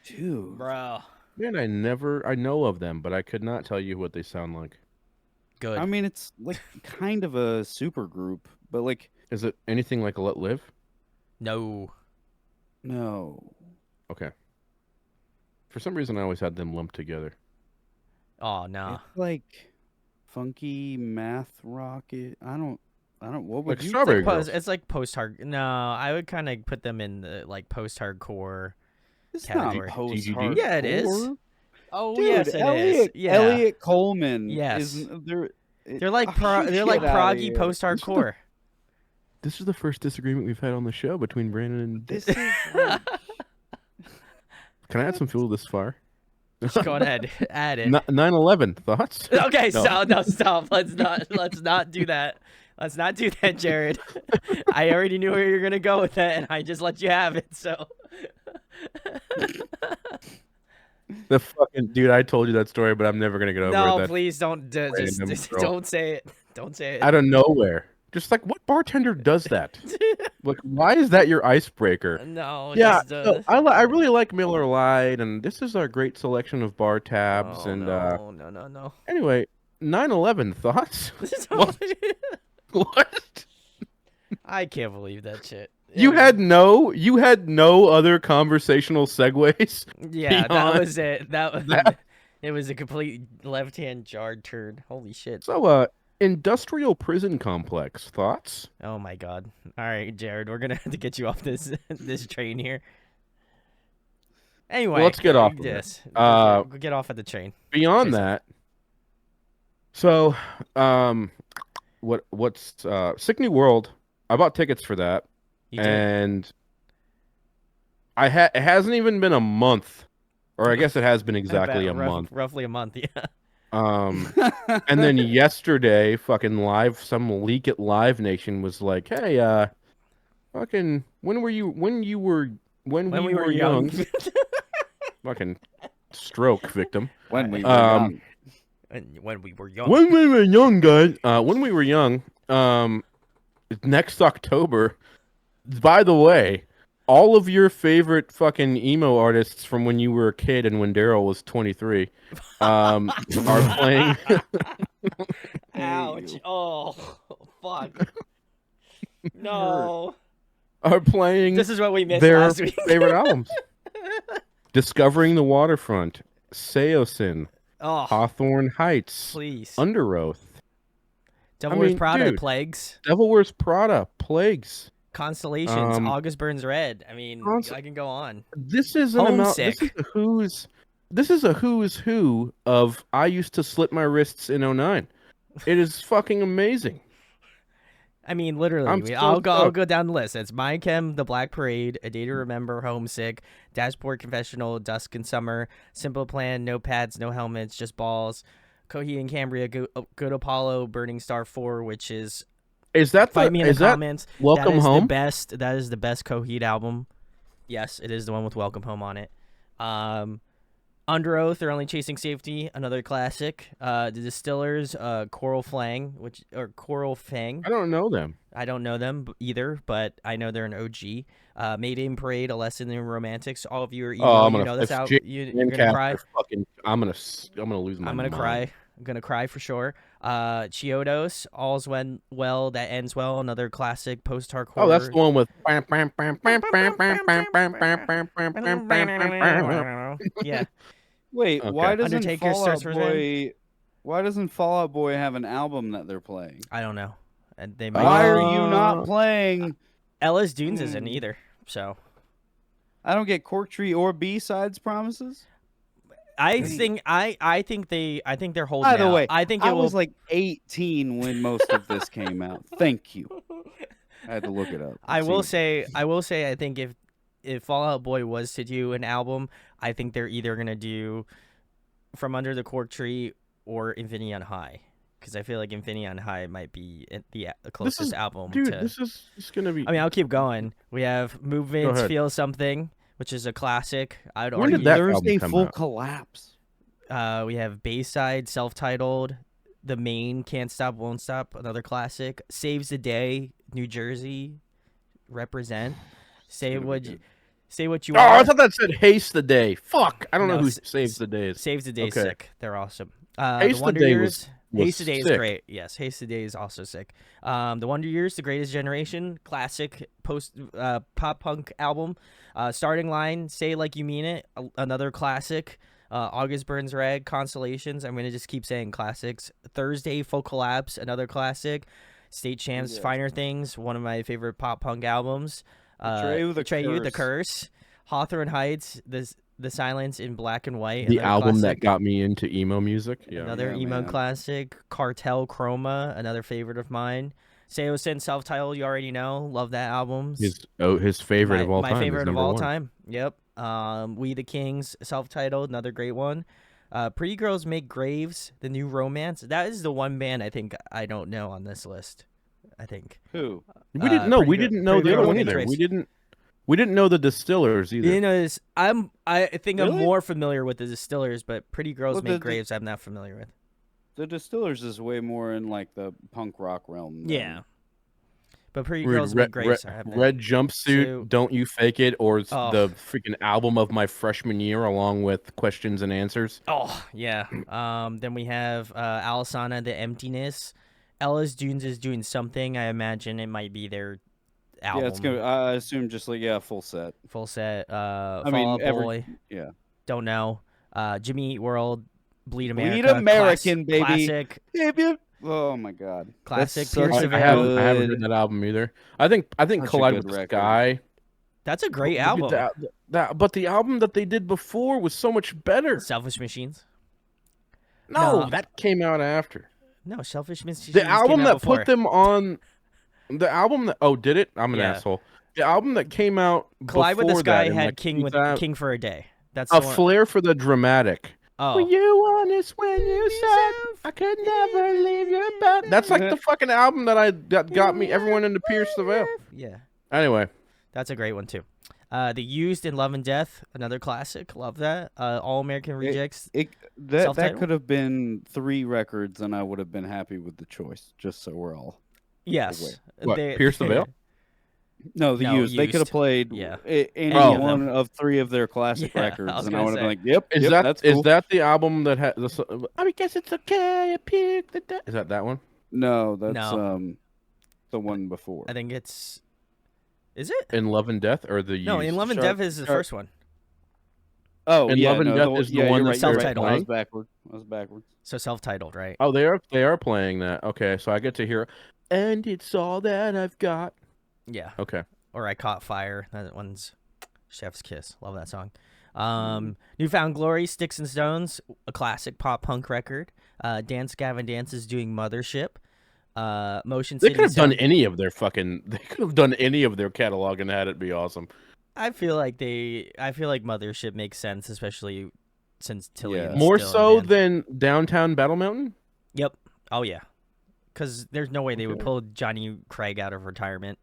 Dude, bro. Man, I know of them, but I could not tell you what they sound like. I Good. mean, it's like kind of a super group, but like, Is it anything like Let Live? No. no. Okay, For some reason, I always had them lumped together. Oh no. It's like funky math rocket. I don't. What would Like you? Strawberry Girls. It's like post-hard. No, I would kind of put them in the like post-hardcore It's category. not post TGD? Yeah, it is. hardcore. Oh Dude, yes, it is. Elliot, Yeah. Elliot Coleman. Yes. They're They're like proggy post-hardcore. This is the first disagreement we've had on the show between Brandon and Dick. This is like, Can I add some fuel this far? Go ahead, add it. 9/11 thoughts? Okay, No. no, stop. Let's not do that. Let's not do that, Jared. I already knew where you're gonna go with that, and I just let you have it. So. The fucking dude, I told you that story, but I'm never gonna get over No, that. please don't. Just random girl. don't say it. Don't say it. Out of nowhere, just like what bartender does that? Like, why is that your icebreaker? No. Yeah, Just, so I really like Miller Lite, and this is our great selection of bar tabs. Oh, and no. anyway, 9/11 thoughts? What? What? I can't believe that shit. You had no other conversational segues. Yeah, that beyond was it. that. It was a complete left-hand jarred turd. Holy shit. So, industrial prison complex thoughts? Oh my god. All right, Jared, we're gonna have to get you off this this train here. Anyway, Well, let's get off of this. it. Get off of the train. Beyond Jason. that, so what's Sick New World? I bought tickets for that, You did. and it hasn't even been a month, or I guess it has been I exactly bet a month. Roughly a month, yeah. And then yesterday, fucking some leak at Live Nation was like, "Hey, fucking when we were young, fucking stroke victim. when we were Um, young. And when we were young. When we were young, guys. When we were young, next October. By the way, all of your favorite fucking emo artists from when you were a kid and when Daryl was 23, are playing. Ouch. Oh, fuck. No. Are playing This is what we missed their last week. favorite albums. Discovering the Waterfront, Seosin, Oh, Hawthorne Heights, please. Under Oath, Devil Wears mean, Prada, dude. Plagues, Devil Wears Prada, Plagues. Constellations, August Burns Red. I mean, Const- I can go on. This is an amount. Homesick. This is a who's who of I used to slit my wrists in 09. It is fucking amazing. I mean, literally, I'm so I'll stoked. go down the list. It's My Chem, The Black Parade, A Day to Remember, Homesick, Dashboard Confessional, Dusk and Summer, Simple Plan, No Pads, No Helmets, Just Balls, Coheed and Cambria, Good Apollo, Burning Star 4, which is Is that fight me in the is that comments. Welcome that is Home? The best. That is the best Coheed album. Yes, it is the one with Welcome Home on it. Under Oath, They're Only Chasing Safety, another classic. The Distillers, Coral Fang, Coral Fang. I don't know them. I don't know them either, but I know they're an OG. Mayday Parade, A Lesson in Romantics. All of you are I'm you gonna know this if out. Jake You're and gonna Cass cry. are fucking. I'm gonna lose my. I'm gonna mind. cry. I'm gonna cry for sure. Chiodos, All's Well That Ends Well, another classic post-hardcore. Oh, that's the one with. Yeah. Wait, Okay. why doesn't Undertaker Fallout starts with Boy? Why doesn't Fallout Boy have an album that they're playing? I don't know. And they might. Why are you not playing? Ellis Dunes isn't either. So I don't get Cork Tree or B-sides promises. I think they're holding By the out. way, I think I it will. was like 18 when most of this came out. Thank you. I had to look it up. I will See. say I think if Fallout Boy was to do an album, I think they're either gonna do From Under the Cork Tree or Infinity on High, because I feel like Infinity on High might be the closest album. Dude, to... this is gonna be. I mean, I'll keep going. We have Movements, ahead. Feel Something, which is a classic. I'd When did argue. that album Thursday come Full out? Collapse. We have Bayside, self-titled. The Main, Can't Stop, Won't Stop, another classic. Saves the Day, New Jersey, Represent. Say what you Oh, I want. thought that said "Haste the Day." Fuck, I don't know No, who saves the days. Saves the Day, Okay. sick. They're awesome. Haste The the Day Wonder was Years, was Haste Today is sick. great. Yes, Haste Today is also sick. The Wonder Years, The Greatest Generation, classic post pop punk album. Starting Line, Say It Like You Mean It, another classic. August Burns Red, Constellations. I'm gonna just keep saying classics. Thursday, Full Collapse, another classic. State Champs, Yes. Finer Things, one of my favorite pop punk albums. Betray You, The Curse, Hawthorne Heights, The Silence in Black and White, The another album that classic. got me into emo music. Yeah. Another Yeah, emo man. classic. Cartel Chroma, another favorite of mine. Seo Sin self-titled, you already know. Love that album. His favorite of all My time. favorite is of number all one. time. Yep. We the Kings, self-titled, another great one. Pretty Girls Make Graves, The New Romance. That is the one band I think I don't know on this list. I think. Who? We didn't know. Pretty We Girl- didn't know Pretty the other Girls one Make either. Graves. We didn't know the Distillers either. You know, I think I'm Really? more familiar with the Distillers, but Pretty Girls Well, Make the- Graves I'm not familiar with. The Distillers is way more in like the punk rock realm. than- Yeah. But Pretty Read Girls Make Graves I have red jumpsuit, So- Don't You Fake It, or it's Oh. the freaking album of my freshman year, along with Questions and Answers. Oh, yeah. Then we have Alisana, The Emptiness. Ella's Dunes is doing something. I imagine it might be their album. Yeah, it's gonna. I assume just like full set. Full set. I Fall mean, Out Boy. yeah. Don't know. Jimmy Eat World. Bleed Bleed America. American, baby. Classic. Oh my God. Classic. That's such Pierce a the I Veil. haven't heard that album either. I think Such a Collide good with the record. Sky. That's a great Dude, album. but the album that they did before was so much better. Selfish Machines. No, No. that came out after. No, Selfish Machines. The came album out that before. put them on. The album that did it? I'm an Yeah. asshole. The album that came out Collide with the before Sky that, in, had like, King for a Day. That's a the one. flair for the dramatic. Oh. Were you honest when you said I could never leave your bed? That's like the fucking album that got me everyone into Pierce the Veil. Yeah. Anyway, That's a great one too. The Used in Love and Death, another classic. Love that. All American Rejects. That Self-titled? could have been 3 records, and I would have been happy with the choice. Just so we're all. Yes. What, Pierce the Veil? No, the No, Used. They could have Used. played Yeah. any of one of 3 of their classic Yeah, I records, was and I gonna would have say. been like, "Yep, Is yep, that's cool." that the album that had the? I guess it's okay. I picked the. Is that one? No, that's No. the one before. I think it's. Is it? In Love and Death or the? No, Used? In Love and Sharp- Death is the Sharp- first one. Oh, In yeah, Love and no, Death is the yeah, one you're that's right, you're right. self-titled. I was backward. So self-titled, right? Oh, they are playing that. Okay, so I get to hear, and it's all that I've got. Yeah. Okay. Or I Caught Fire. That one's Chef's Kiss. Love that song. Newfound Glory, Sticks and Stones, a classic pop punk record. Dance Gavin Dance is doing Mothership. Motion They City could have done Sound- any of their fucking. They could have done any of their catalog and had it be awesome. I feel like Mothership makes sense, especially since Tilly Yeah. is More still in so the band. than Downtown Battle Mountain. Yep. Oh yeah. Because there's no way they would Okay. pull Johnny Craig out of retirement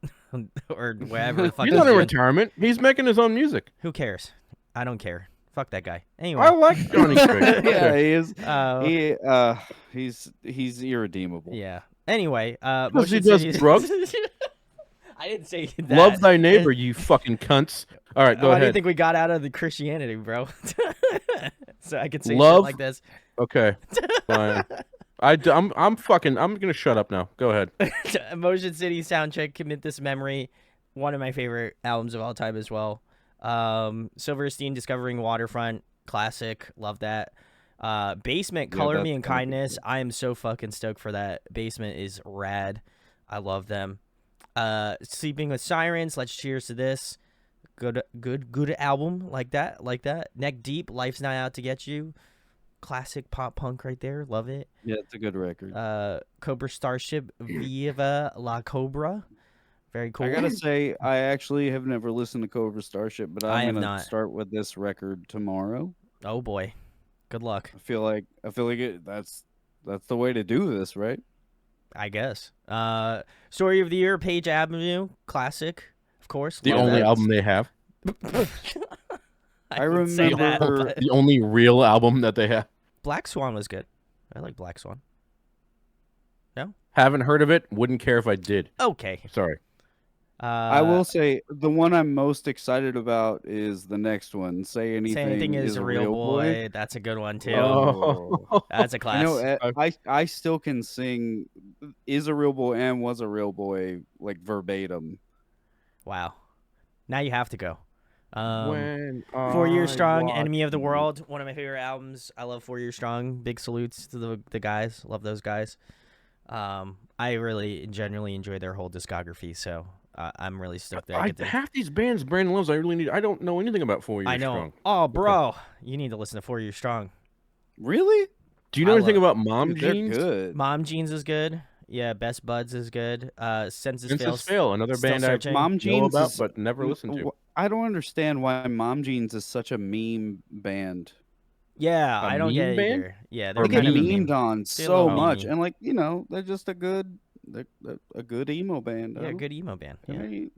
or whatever the fuck. He's he's not in doing. retirement. He's making his own music. Who cares? I don't care. Fuck that guy. I Anyway. like Johnny Craig. yeah, Okay. he is. Uh, He's irredeemable. yeah. Anyway. Because he Motion does City- drugs? I didn't say that. Love thy neighbor, you fucking cunts. All right, go Why do you ahead. think we got out of the Christianity, bro? So I could say shit Love- like this. Okay, fine. I'm gonna shut up now. Go ahead. Motion City soundtrack, Commit This Memory, one of my favorite albums of all time as well. Silverstein, Discovering Waterfront, classic, love that. Basement, Yeah, Color that's Me in gonna be Kindness. I am so fucking stoked for that. Basement is rad. I love them. Sleeping with Sirens, Let's Cheers to This. Good album like that. Neck Deep, Life's Not Out to Get You. Classic pop punk right there. Love it. Yeah, it's a good record. Cobra Starship, Viva La Cobra. Very cool. I gotta say, I actually have never listened to Cobra Starship, but I have I'm gonna not. start with this record tomorrow. Oh boy, good luck. I feel like that's the way to do this, right? I guess. Story of the Year, Page Avenue, classic, of course. The love only that. album they have. I would say that, remember- but- The only real album that they have. Black Swan was good. I like Black Swan. Haven't heard of it. Wouldn't care if I did. Okay. Sorry. I will say the one I'm most excited about is the next one. Say Say anything anything is is a a real real boy. boy. That's a good one too. Oh, Oh, That's a you know, class. I still can sing "Is a Real Boy" and "Was a Real Boy" like verbatim. Wow. Now you have to go. when 4 Years I Strong, watch Enemy of the you. World, one of my favorite albums. I love 4 Years Strong. Big salutes to the guys. Love those guys. I really genuinely enjoy their whole discography, so I'm really stoked that I I get to. half these bands Brandon loves. I really need. I don't know anything about 4 Years I know. Strong. Oh, Okay. bro, you need to listen to 4 Years Strong. Really? Do you I know anything love about Mom Dude, they're Jeans? good. Mom Jeans is good. Yeah, Best Buds is good. Census Census Fails, Fail, another Still band I Searching. Mom know Jeans about is but never listened to. I don't understand why Mom Jeans is such a meme band. Yeah, A I don't get meme it band either. Yeah, or They they're get kind of a meme? memed meme. on They're a little so much, memey. and like they're just a good emo band. Yeah, good emo band. I Yeah. mean,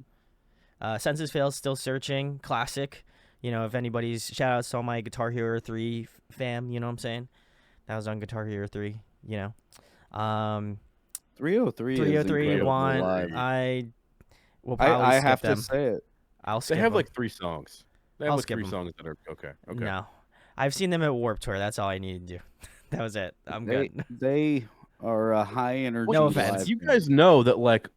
Census Fails, Still Searching, classic. You know, if anybody's shout outs to all my Guitar Hero 3 fam, you know what I'm saying? That was on Guitar Hero 3, you know. 303 is 303 incredible 1. live. I will probably I skip have to them. say it. I'll They skip have them. like 3 songs. They have I'll like skip three them. songs that are okay. Okay. No. I've seen them at Warped Tour. That's all I needed to do. That was it. I'm They good. they are a high energy No Do offense. live you band. guys know that like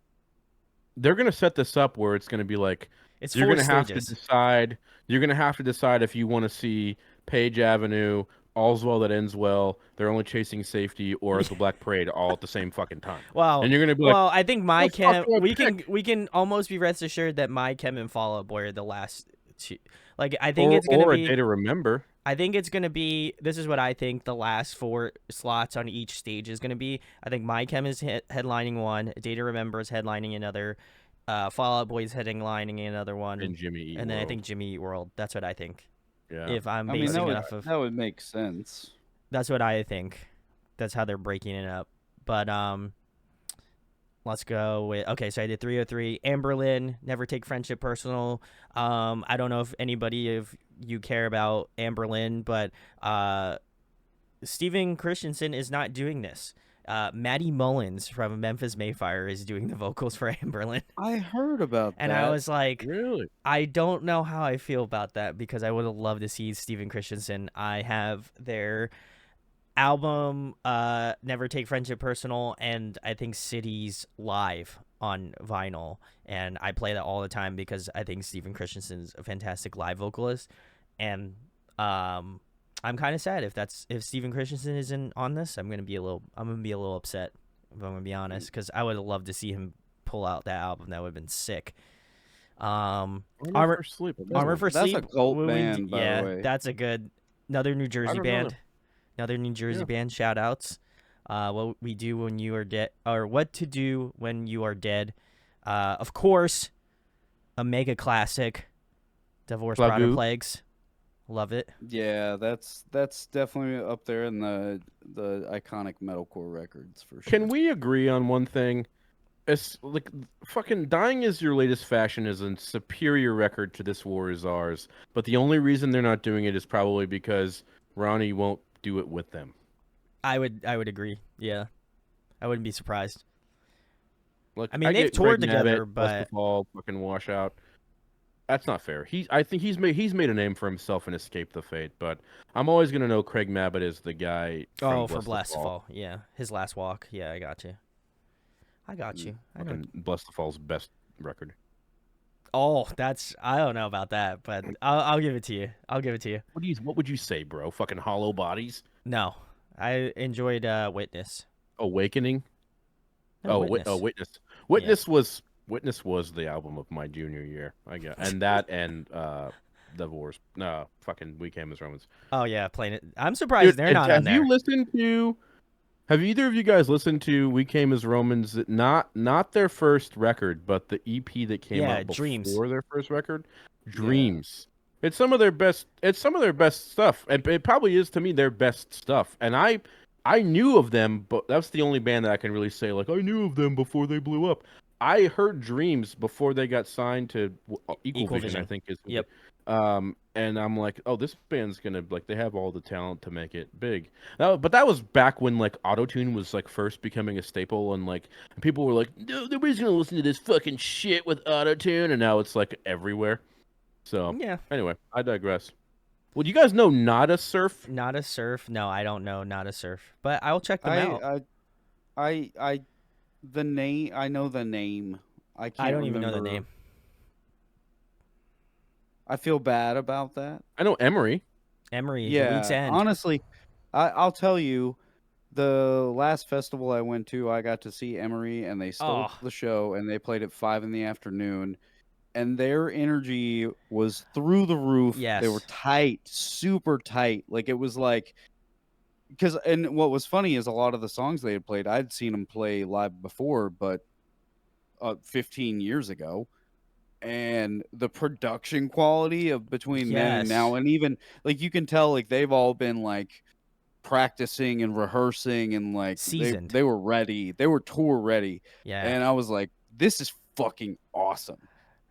they're gonna set this up where it's gonna be like It's you're 4 gonna have to stages. decide. You're gonna have to decide if you want to see Page Avenue, All's Well That Ends Well, They're Only Chasing Safety, or the Black Parade all at the same fucking time. Well, And you're gonna be like, well, I think my "What the fuck chem do I we pick?" can almost be rest assured that my chem and Fall Out Boy are the last two. Like I think it's gonna Or A be. Day to Remember. I think it's gonna be. This is what I think the last 4 slots on each stage is gonna be. I think My Chem is headlining one. A Day to Remember is headlining another. Fall Out Boy is headlining another one, And Jimmy Eat and then I World. think Jimmy Eat World. That's what I think. Yeah. If I'm I mean, basing it off of, that would make sense. that's what I think. That's how they're breaking it up. But let's go with okay. So I did 303. Amberlyn, Never Take Friendship Personal. I don't know if anybody of you care about Amberlyn, but Steven Christensen is not doing this. Maddie Mullins from Memphis Mayfire is doing the vocals for Amberlyn, I heard about and that. I was like, Really? I don't know how I feel about that because I would have loved to see Steven Christensen. I have their album Never Take Friendship Personal and I think Cities live on vinyl, and I play that all the time because I think Steven Christensen's a fantastic live vocalist, and I'm kind of sad if Steven Christensen isn't on this. I'm gonna be a little upset if I'm gonna be honest because I would have loved to see him pull out that album. That would have been sick. Armor for Sleep. Armor for That's a Sleep. cult when we band, by the yeah, way. that's a good another New Jersey don't know band. them. Another New Jersey Yeah. band. Shout outs. What we do when you are dead, or what to do when you are dead. Of course, a mega classic. Divorce Brought Her Plagu. Plagues. Love it. Yeah, that's definitely up there in the iconic metalcore records for sure. Can we agree on one thing? It's like fucking Dying Is Your Latest Fashion is a superior record to This War Is Ours, but the only reason they're not doing it is probably because Ronnie won't do it with them. I would agree. Yeah, I wouldn't be surprised. Like I mean, they've get toured Greg together, Nabbit, Bless the but Fall, fucking Washout. That's not fair. I think he's made a name for himself and escaped the fate. But I'm always gonna know Craig Mabbitt is the guy. From for Bless Blast the to Fall. Fall. Yeah, his last walk. Yeah, I got you. I got you. I know. Fucking Bless the Fall's best record. Oh, that's I don't know about that, but I'll give it to you. I'll give it to you. What would you say, bro? Fucking Hollow Bodies, No, I enjoyed Witness. Awakening. No, Witness was the album of my junior year. I got and that and Divorce. No, fucking We Came as Romans. Oh yeah, playing it. I'm surprised they're not on have there. you listened to? Have either of you guys listened to We Came as Romans? Not their first record, but the EP that came Yeah, out Dreams. before their first record, Dreams. It's some of their best. It's some of their best stuff, and it probably is to me their best stuff. And I knew of them, but that's the only band that I can really say like I knew of them before they blew up. I heard Dreams before they got signed to Equal Equal Vision, I Vision. think is. Yep. And I'm like, oh, this band's gonna like they have all the talent to make it big. But that was back when like autotune was like first becoming a staple, and like people were like, no, nobody's gonna listen to this fucking shit with autotune, and now it's like everywhere. So Yeah. anyway, I digress. Well, you guys know Nada Surf? Not a surf. No, I don't know. Not a surf. But I'll check them I out. I the name. I know the name. I I can't don't even know the remember. name. I feel bad about that. I know Emery. Emery, the week's Yeah, end. honestly, I'll tell you, the last festival I went to, I got to see Emery, and they stole Oh, the show, and they played at 5 in the afternoon, and their energy was through the roof. They were yes. tight, super tight. Like it was like because and what was funny is a lot of the songs they had played, I'd seen them play live before, but 15 years ago. And the production quality of between then and now, Yes. and even like you can tell, like they've all been like practicing and rehearsing, and like Seasoned. they were ready, they were tour ready, Yeah. and I was like, this is fucking awesome,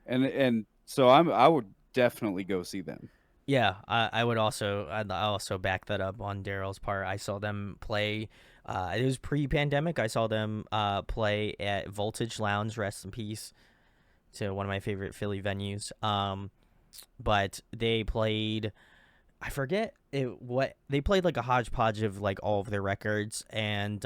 and so I would definitely go see them. Yeah, I'd also back that up on Daryl's part. I saw them play. It was pre-pandemic. I saw them play at Voltage Lounge. Rest in peace to one of my favorite Philly venues. But they played. I forget what they played, like a hodgepodge of like all of their records, and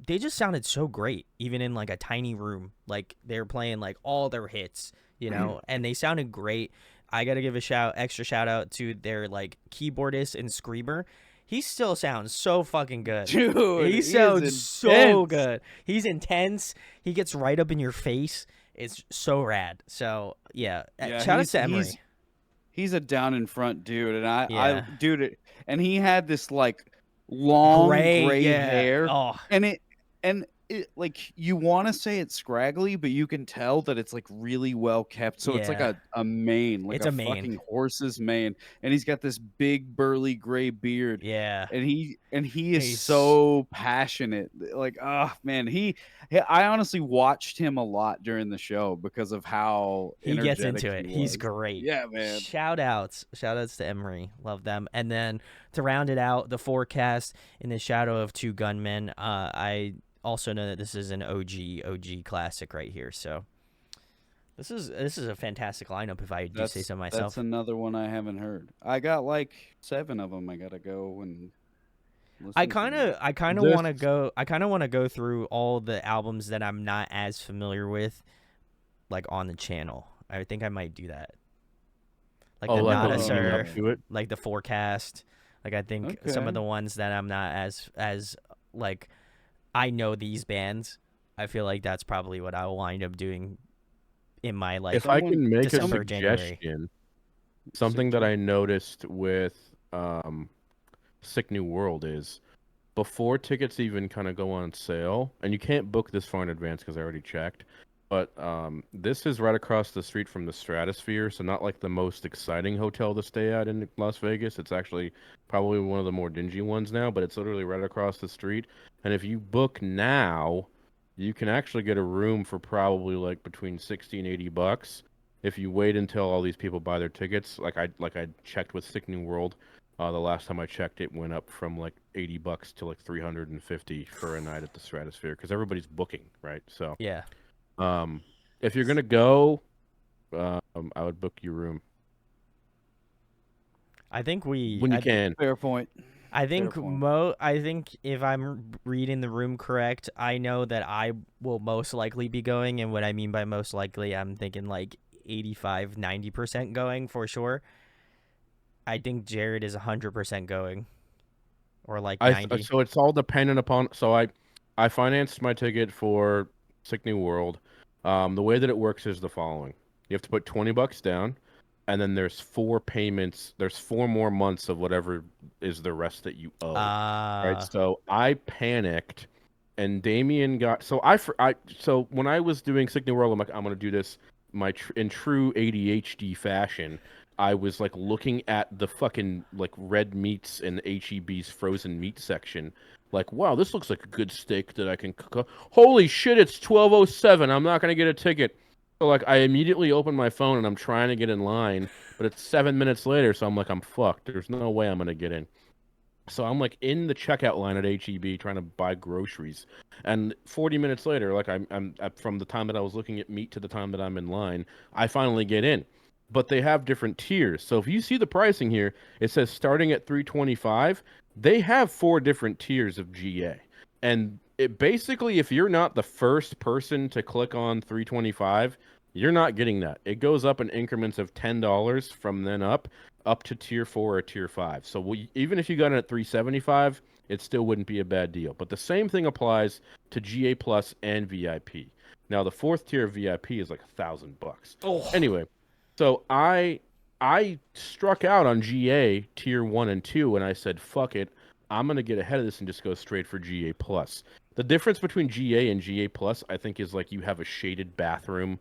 they just sounded so great, even in like a tiny room. Like they were playing like all their hits, and they sounded great. I gotta give extra shout out to their like keyboardist and screamer. He still sounds so fucking good. Dude, He he is sounds so intense. good. He's intense. He gets right up in your face. It's so rad. So yeah, Yeah, shout out to Emery. he's a down in front dude, and I Yeah, dude it, and he had this like long gray. gray Yeah. hair, Oh, and it like you want to say it's scraggly, but you can tell that it's like really well kept. So it's like yeah. a mane, like It's a a mane. fucking horse's mane, and he's got this big burly gray beard, Yeah. and he is He's so passionate. Like, oh man, I honestly watched him a lot during the show because of how he gets energetic into he it. He's was. great. Yeah, man. Shout outs to Emery. Love them. And then to round it out, the forecast in the shadow of two gunmen. I also know that this is an OG classic right here. So this is a fantastic lineup if I do say so That's myself. another one I haven't heard. I got like 7 of them. I gotta go and I listen kind to. of I kind of This want to go I kind of want to go through all the albums that I'm not as familiar with like on the channel. I think I might do that. Like oh, the like Nada leading up Surf, Oh, to it. like the Forecast. Like I think some of okay. the ones that I'm not as like I know these bands. I feel like that's probably what I will wind up doing in my like If I Someone, can make a December, January. suggestion, something that I noticed with Sick New World is before tickets even kind of go on sale, and you can't book this far in advance because I already checked. But this is right across the street from the Stratosphere, so not like the most exciting hotel to stay at in Las Vegas. It's actually probably one of the more dingy ones now, but it's literally right across the street. And if you book now, you can actually get a room for probably like between 60 and 80 bucks. If you wait until all these people buy their tickets, like I checked with Sick New World, the last time I checked, it went up from like 80 bucks to like 350 for a night at the Stratosphere because everybody's booking, right? So, Yeah. um, if you're gonna go, I would book your room I think we when you I can. Fair point. I Fair think point. I think if I'm reading the room correct, I know that I will most likely be going, and what I mean by most likely, I'm thinking like 85, 90% going for sure. I think Jared is 100% going, or like 90. So it's all dependent upon. So I financed my ticket for Sick New World. The way that it works is the following: you have to put 20 bucks down, and then there's 4 payments. There's 4 more months of whatever is the rest that you owe. Right. Uh So I panicked, and Damien got. So when I was doing Sick New World, I'm like, I'm gonna do this in true ADHD fashion, I was like looking at the fucking like red meats in HEB's frozen meat section. Like, wow, this looks like a good steak that I can cook. Holy shit, it's 12:07. I'm not gonna get a ticket. So like, I immediately open my phone and I'm trying to get in line, but it's 7 minutes later, so I'm like, I'm fucked. There's no way I'm gonna get in. So I'm like in the checkout line at HEB trying to buy groceries, and 40 minutes later, like from the time that I was looking at meat to the time that I'm in line, I finally get in. But they have different tiers. So if you see the pricing here, it says starting at 325. They have 4 different tiers of GA, and it basically, if you're not the first person to click on 325, you're not getting that. It goes up in increments of $10 from then up to tier 4 or tier 5. So even if you got it at 375, it still wouldn't be a bad deal. But the same thing applies to GA Plus and VIP. Now the 4th tier of VIP is like $1,000. Oh. Anyway, so I struck out on GA tier 1 and 2 and I said, fuck it. I'm going to get ahead of this and just go straight for GA Plus. The difference between GA and GA Plus, I think, is like you have a shaded bathroom.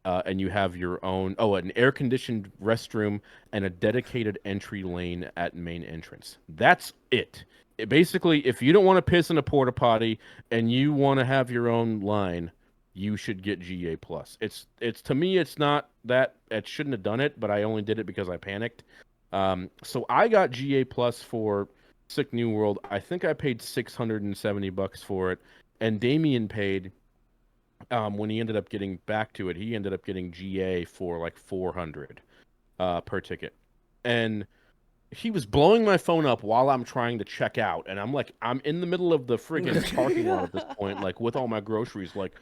And you have your own, an air-conditioned restroom and a dedicated entry lane at main entrance. That's it. Basically, if you don't want to piss in a porta potty and you want to have your own line, you should get GA Plus. It's to me, it's not that it shouldn't have done it, but I only did it because I panicked. So I got GA Plus for Sick New World. I think I paid $670 for it, and Damien paid. When he ended up getting back to it, he ended up getting GA for like 400 per ticket. And he was blowing my phone up while I'm trying to check out. And I'm in the middle of the friggin' parking lot at this point, like with all my groceries, like,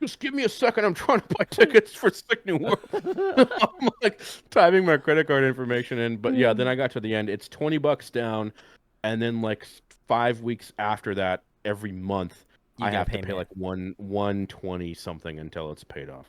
just give me a second. I'm trying to buy tickets for Sick New World. I'm like typing my credit card information in. But yeah, then I got to the end. It's $20 down. And then like 5 weeks after that, every month, I have to pay like 120 something until it's paid off.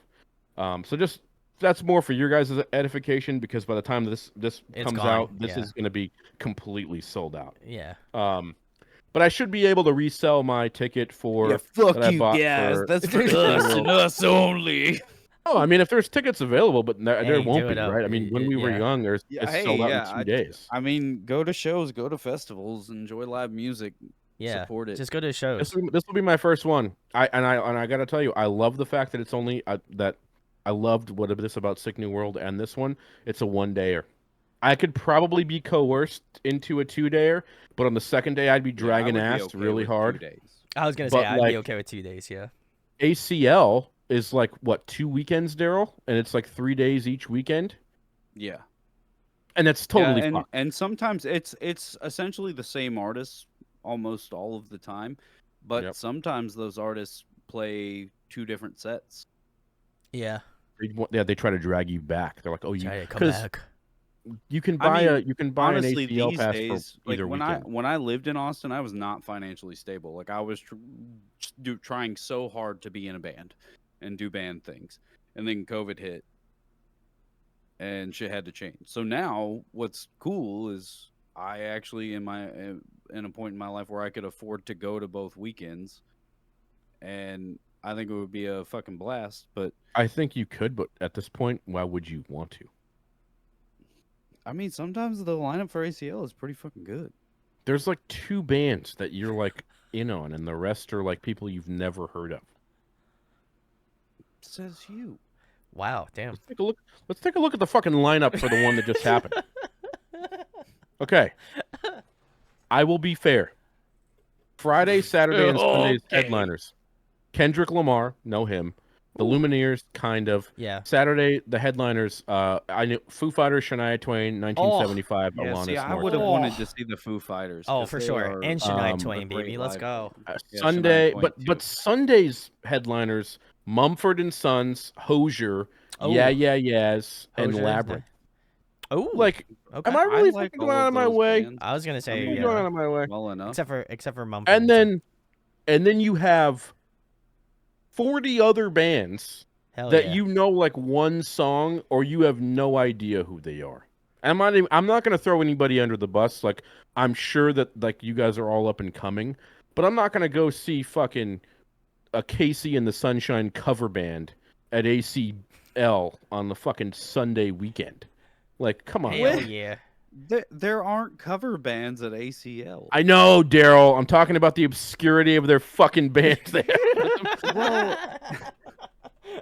So just that's more for your guys' edification, because by the time this comes gone. out, this Yeah. is going to be completely sold out. Yeah. But I should be able to resell my ticket for fuck that I you bought guys. for That's for Disney us World. and us only. Oh, I mean, if there's tickets available, but there you won't do be, it up. right? I mean, when we were Yeah. young, it's sold out in 2 days. I mean, go to shows, go to festivals, enjoy live music. Yeah. Support it. Just go to shows. This will be my first one. I got to tell you, I love the fact that it's only that I loved what this about Sick New World and this one. It's a 1-dayer. I could probably be coerced into a 2-dayer, but on the second day I'd be dragging ass really hard. I was gonna say But, I'd like, be okay with 2 days. Yeah. ACL is like what, 2 weekends, Daryl, and it's like 3 days each weekend, Yeah. and it's totally and, fucked. and sometimes it's essentially the same artists almost all of the time, but sometimes those artists play 2 different sets. Yeah. They try to drag you back. They're like, oh, you come back. you can buy Honestly, an ACL these pass days, for either like weekend. when I lived in Austin, I was not financially stable. Like I was trying so hard to be in a band and do band things, and then COVID hit, and shit had to change. So now, what's cool is I actually in a point in my life where I could afford to go to both weekends, and I think it would be a fucking blast. But I think you could, but at this point, why would you want to? I mean, sometimes the lineup for ACL is pretty fucking good. There's like 2 bands that you're like in on, and the rest are like people you've never heard of. Says you. Wow. Damn. Let's take a look at the fucking lineup for the one that just happened. Okay. I will be fair. Friday, Saturday, and Sunday's headliners. Kendrick Lamar, know him. The Lumineers, kind of. Yeah. Saturday, the headliners. I knew Foo Fighters, Shania Twain, 1975. Yeah, Alanis see, I Morissette. would have wanted to see the Foo Fighters. Oh, 'cause for they sure. are And Shania a Twain, great baby. Let's live go. band. Yeah, Sunday, Shania Twain, but too. Sunday's headliners: Mumford and Sons, Hosier, Oh. Yeah Yeah Yeahs, and Hosier's Labyrinth. Oh. Like, Okay. am I really like fucking all going out of my those way? bands. I was gonna say I'm going out of my way. Well enough. except for Mumford. And then you have 40 other bands Hell that yeah. you know like one song, or you have no idea who they are. I'm not going to throw anybody under the bus. Like, I'm sure that like you guys are all up and coming, but I'm not going to go see fucking a Casey and the Sunshine cover band at AC ACL on the fucking Sunday weekend. Like, come on. Hell man. yeah. There aren't cover bands at ACL. I know, Daryl. I'm talking about the obscurity of their fucking bands there. Well,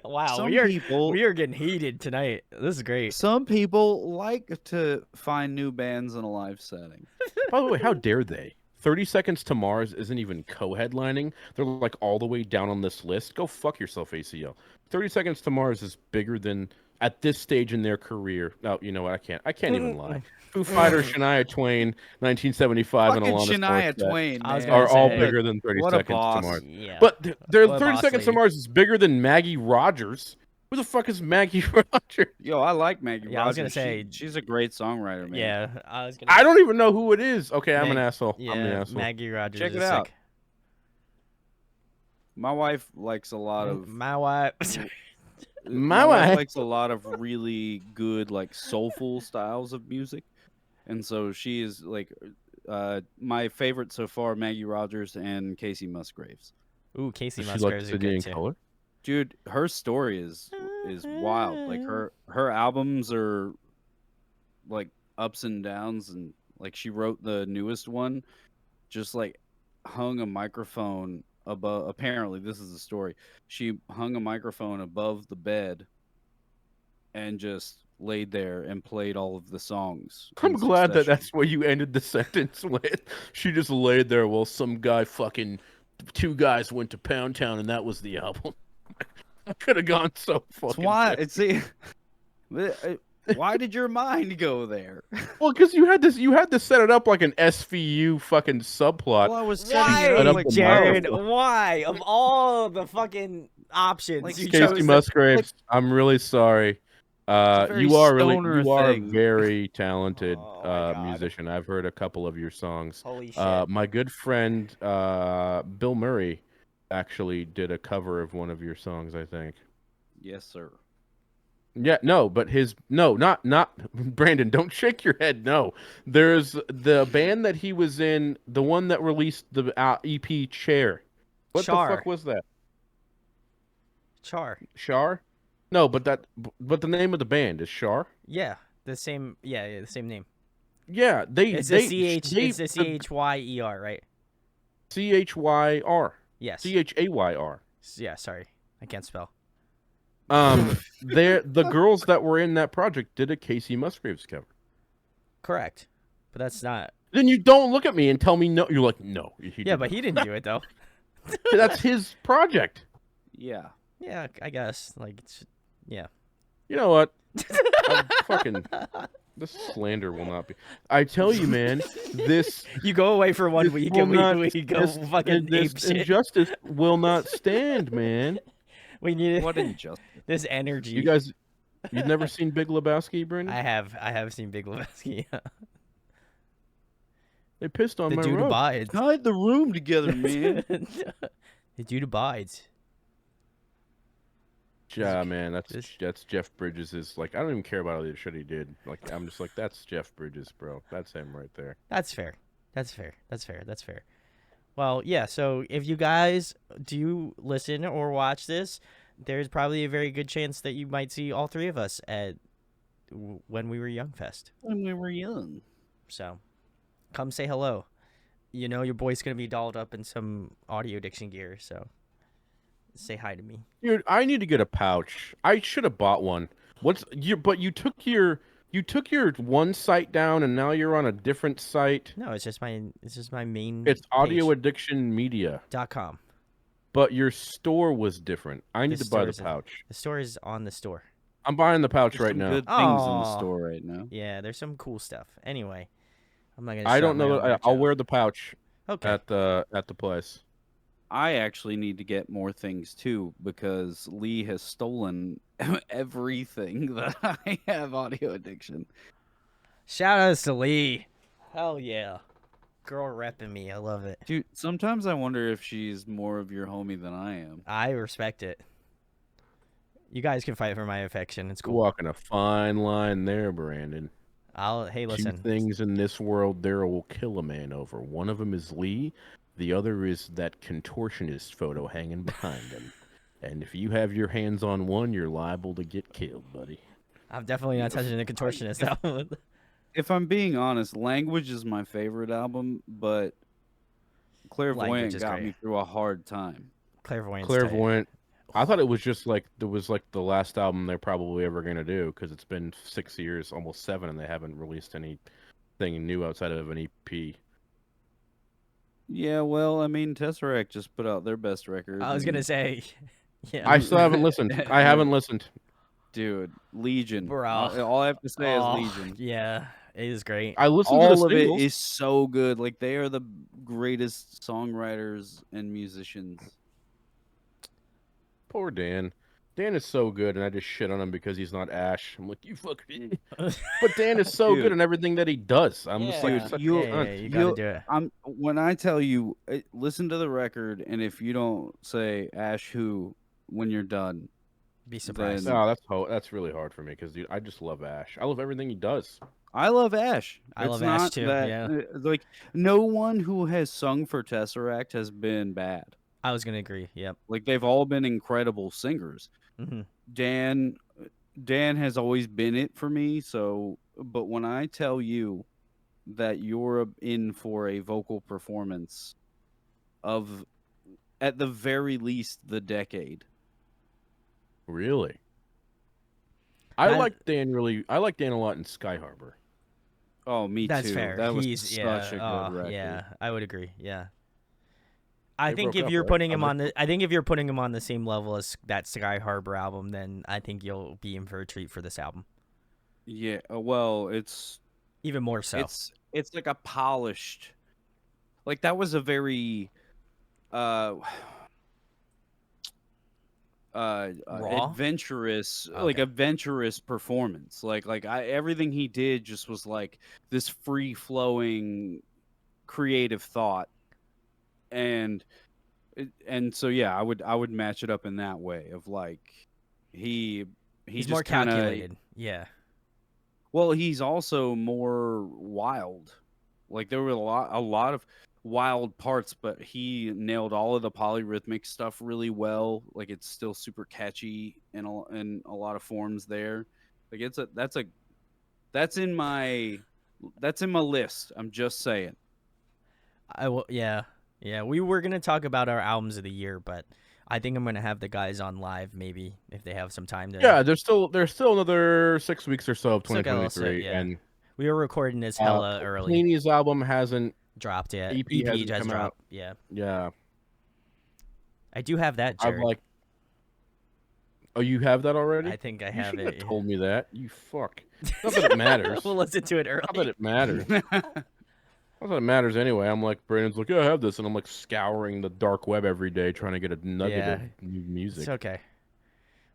Wow, some we are people getting heated tonight. This is great. some people like to find new bands in a live setting. By the way, how dare they? 30 Seconds to Mars isn't even co-headlining. They're like all the way down on this list. Go fuck yourself, ACL. 30 Seconds to Mars is bigger than at this stage in their career. No, you know what? I can't even lie. Foo Fighters, Shania Twain, 1975, and Fucking Alanis Shania Morissette Twain, I was man. gonna are all say- bigger than 30 What a Seconds to boss. Mars. Yeah. But their What a 30 boss Seconds to lady. Mars is bigger than Maggie Rogers. Who the fuck is Maggie Rogers? Yo, I like Maggie Yeah, I was Rogers. gonna say- she's a great songwriter, man. Yeah, I was gonna. I don't even know who it is. Okay, I'm an Mag- asshole. Yeah, I'm the asshole. Maggie Rogers. Check it is out. sick. My wife likes a lot of My wife. My wife. likes a lot of really good like soulful styles of music, and so she is like my favorite so far, Maggie Rogers and Casey Musgraves. Ooh, Casey Does she like Musgraves are City good in too. Color? Dude, her story is wild. Like her albums are like ups and downs, and like she wrote the newest one, just like hung a microphone above. Apparently, this is the story. She hung a microphone above the bed and just laid there and played all of the songs. I'm in glad that succession. that's what you ended the sentence with. She just laid there while some guy two guys went to Pound Town and that was the album. I could have gone so It's fucking. why it's why did your mind go there? Well, because you had to set it up like an SVU fucking subplot. Well, I was setting Why, it Set up up like the Jared? microphone. Why of all the fucking options Like you Casey chose? Musgraves, I'm really sorry. very You are a stoner thing. very talented Oh my God. musician. I've heard a couple of your songs. Holy shit! My good friend Bill Murray actually did a cover of one of your songs, I think. Yes, sir. Yeah, no, but not Brandon, don't shake your head. No. There's the band that he was in, the one that released the EP Chair. What Char. the fuck was that? Char. Shar? No, but the name of the band is Shar? Yeah, the same. Yeah, the same name. Yeah, It's a CH. It's a CHYER, right? CHYR. Yes. CHAYR. Yeah. Sorry, I can't spell. The girls that were in that project did a Casey Musgraves cover. Correct, but that's not. Then you don't look at me and tell me no. You're like, no. Yeah, but he didn't do it though. That's his project. Yeah. Yeah, I guess. Like, it's, yeah. You know what? Fucking this slander will not be. I tell you, man, this You go away for 1 this week will and not- we go this- fucking this ape shit. injustice will not stand, man. We need What injustice. this energy. You guys, you've never seen Big Lebowski, Brandon? I have seen Big Lebowski. They pissed on The my dude road. abides. Hide the room together, man. The dude abides. Yeah, man, This- that's Jeff Bridges. Is like I don't even care about all the shit he did. Like I'm just like that's Jeff Bridges, bro. That's him right there. That's fair. That's fair. That's fair. That's fair. Well, yeah, so if you guys do listen or watch this, there's probably a very good chance that you might see all three of us at When We Were Young Fest. When we were young. So come say hello. You know your boy's going to be dolled up in some audio diction gear, so say hi to me. Dude, I need to get a pouch. I should have bought one. But you took your one site down and now you're on a different site. No, it's just my main It's Audio page. Addiction Media. .com. But your store was different. I need The to buy the store is pouch. The store is on the store. I'm buying the pouch There's right some now. good things in the Aw. store right now. Yeah, there's some cool stuff. Anyway, I'm not gonna. I shout don't my know. own merch I'll out. wear the pouch Okay. at the place. I actually need to get more things too because Lee has stolen everything that I have audio addiction. Shout outs to Lee. Hell yeah. Girl repping me. I love it. Dude, sometimes I wonder if she's more of your homie than I am. I respect it. You guys can fight for my affection. It's cool. Walking a fine line there, Brandon. Hey, Two listen. things in this world Daryl will kill a man over. One of them is Lee. The other is that contortionist photo hanging behind him. And if you have your hands on one, you're liable to get killed, buddy. I'm definitely not touching the Contortionist album. If I'm being honest, Language is my favorite album, but Language Clairvoyant is got great. me through a hard time. Clairvoyant's tight. Clairvoyant. I thought it was just like the last album they're probably ever gonna do because it's been 6 years, almost 7, and they haven't released anything new outside of an EP. Yeah, well, I mean, Tesseract just put out their best record. I was gonna and- say, yeah. I still haven't listened. I haven't listened. Dude, Legion. Bro. All I have to say is Oh, Legion. yeah, it is great. I listened to All the of it singles. is so good. Like, they are the greatest songwriters and musicians. Poor Dan. Dan is so good, and I just shit on him because he's not Ash. I'm like, you fucking. But Dan is so Dude. good in everything that he does. I'm just like, Dude, such a you- cunt. you gotta do it. When I tell you, listen to the record, and if you don't say Ash Who when you're done, Be surprised. then- No, that's really hard for me because dude, I just love Ash. I love everything he does. I love Ash. I It's love Ash not too, that- yeah. like, no one who has sung for Tesseract has been bad. I was gonna agree. Yep. Like, they've all been incredible singers. hmm Dan has always been it for me. So, but when I tell you that you're in for a vocal performance of, at the very least, the decade. Really. I That- like Dan a lot in Sky Harbor. Oh, me That's too. fair. That was He's such a good record. Yeah, I would agree. Yeah. I They think broke if up, you're right? putting Oh, him they on I think if you're putting him on the same level as that Sky Harbor album, then I think you'll be in for a treat for this album. Yeah. Well, it's Even more so. it's like a polished, like, that was a very Raw? adventurous, Okay. adventurous performance. Everything he did just was like this free flowing creative thought. And so yeah, I would match it up in that way of like he He's just more kinda- calculated. Yeah. Well, he's also more wild. Like, there were a lot of wild parts, but he nailed all of the polyrhythmic stuff really well. Like, it's still super catchy in a lot of forms there. Like, that's in my list. I'm just saying. I will. Yeah. Yeah. We were gonna talk about our albums of the year, but I think I'm gonna have the guys on live maybe if they have some time to. Yeah, there's still another 6 weeks or so of Still got a little 2023, set, yeah. and We were recording this hella early. Pleeny's album hasn't. Dropped yet. EP hasn't just come dropped. out. Yeah. Yeah, I do have that, I've Jared. like. Oh, you have that already? I think I You have shouldn't it. have told me that. You fuck. Not that it matters. We'll listen to it early. Not that it matters. Not that it matters anyway. I'm like, Brandon's like, yeah, I have this, and I'm like scouring the dark web every day trying to get a nugget Yeah. of new music. It's okay.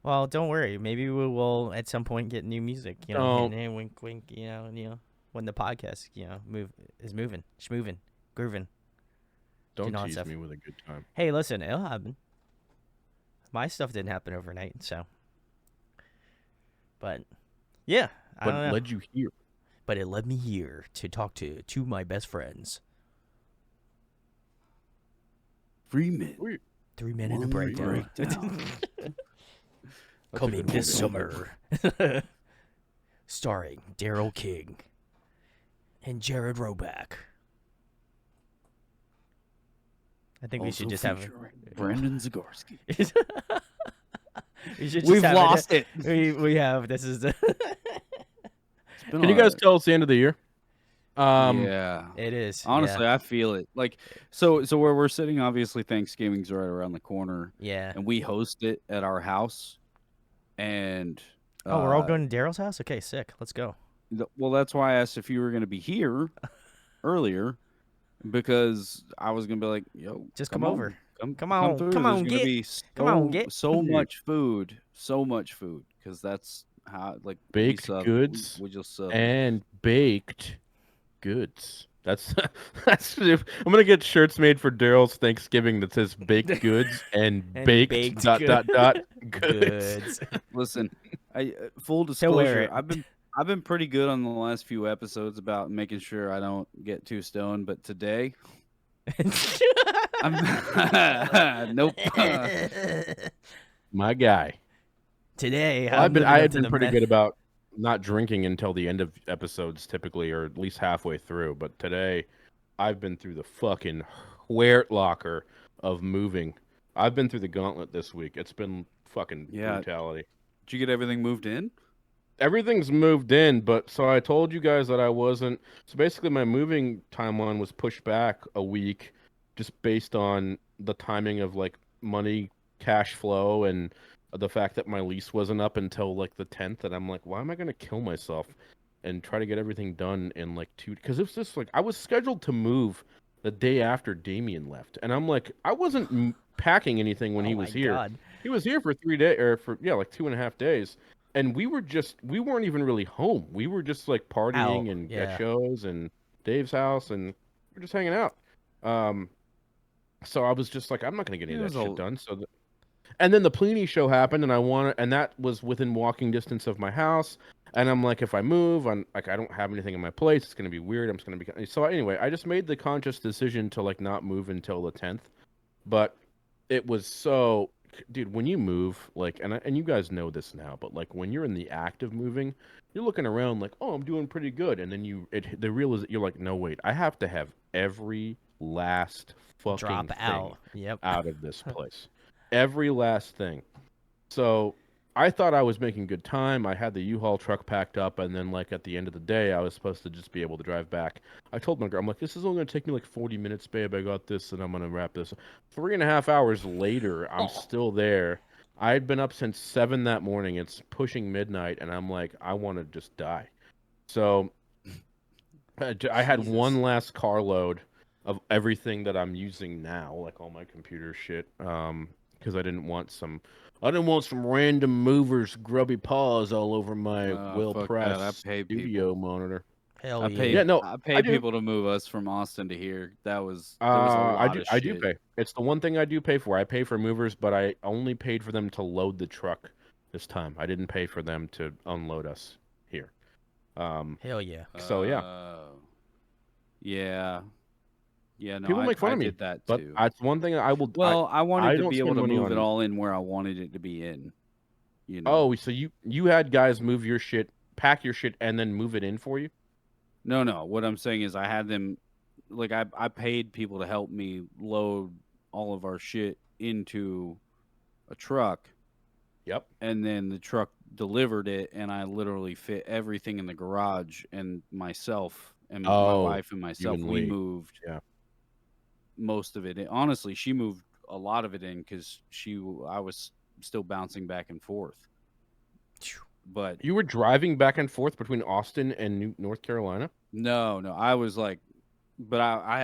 Well, don't worry. Maybe we will at some point get new music. You know, Don't. hey, wink, wink. You know, when the podcast, is moving, schmoving, grooving. Don't not tease stuff. me with a good time. Hey, listen, it'll happen. My stuff didn't happen overnight, so. But, yeah, I But don't it know. led you here. But it led me here to talk to two of my best friends. Freeman. 3 Men in a One Breakdown. Breakdown. That's a Coming good this movie. summer. Starring Daryl King and Jared Roback. I think we should just have. Brandon Zagorski. We should just We've have lost it. We have. This is the. Can you guys tell it's the end of the year? Yeah. It is. Honestly, I feel it. Like, so where we're sitting, obviously Thanksgiving's right around the corner, Yeah. and we host it at our house. And Oh, we're all going to Daryl's house. Okay, sick. Let's go. well, that's why I asked if you were going to be here earlier, because I was going to be like, "Yo, Just come on. over. Come Come on, through. come There's on, gonna get- be come on, get." so much food, because that's how, like, we Baked sub- goods We just sub. And baked goods. That's I'm gonna get shirts made for Daryl's Thanksgiving that says baked goods and, And baked, baked dot good- dot dot goods. Goods. Listen, full He'll wear disclosure, it. I've been pretty good on the last few episodes about making sure I don't get too stoned, but today, I'm nope. My guy. Today, Well, I'm living I up had to been the pretty good about not drinking until the end of episodes typically, or at least halfway through. But today, I've been through the fucking Huert locker of moving. I've been through the gauntlet this week. It's been fucking Yeah. brutality. Did you get everything moved in? Everything's moved in, but so I told you guys that I wasn't. So basically, my moving timeline was pushed back a week, just based on the timing of like money, cash flow, and the fact that my lease wasn't up until like the 10th. And I'm like, why am I gonna kill myself and try to get everything done in like two? Because it's just like I was scheduled to move the day after Damien left, and I'm like, I wasn't packing anything when Oh he my was here. god. He was here for 3 days, or for like 2.5 days, and we weren't even really home. We were just like Out. partying and at Yeah. shows and Dave's house, and we're just hanging out. Um, so I was just like, I'm not gonna get any It of that was shit a done. And then the Pliny show happened, and and that was within walking distance of my house. And I'm like, if I move, I'm like, I don't have anything in my place. It's gonna be weird. I'm just gonna be so anyway. I just made the conscious decision to like not move until the 10th, but it was so, dude, when you move, like, and you guys know this now, but like when you're in the act of moving, you're looking around like, oh, I'm doing pretty good, and then the real is you're like, no, wait, I have to have every last fucking Drop thing out. Yep. out of this place, every last thing. So I thought I was making good time. I had the U-Haul truck packed up, and then like at the end of the day, I was supposed to just be able to drive back. I told my girl, I'm like, this is only gonna take me like 40 minutes, babe. I got this, and I'm gonna wrap this. 3.5 hours later, I'm still there. I had been up since 7 that morning. It's pushing midnight, and I'm like, I want to just die. So I had Jesus. one last carload of everything that I'm using now, like all my computer shit, because I didn't want some random movers grubby paws all over my Fuck that. I well-priced pay people. studio monitor. Hell I yeah. Yeah, paid no, I I paid do. people to move us from Austin to here. There was a lot of I do shit. pay. It's the one thing I do pay for. I pay for movers, but I only paid for them to load the truck this time. I didn't pay for them to unload us here. Um, Hell yeah. so yeah. Oh. Yeah. Yeah, no, People make fun I of me, did that but too. that's one thing Well, I I wanted to don't be able spend to money move it on. all in where I wanted it to be in, you know. Oh, so you had guys move your shit, pack your shit, and then move it in for you? No, no. What I'm saying is I had them like I paid people to help me load all of our shit into a truck, Yep. and then the truck delivered it, and I literally fit everything in the garage, and myself and my Oh, wife and you myself, and we Lee. moved Yeah. most of it in. Honestly, she moved a lot of it in because I was still bouncing back and forth. But You were driving back and forth between Austin and North Carolina? no, no, I was like, but I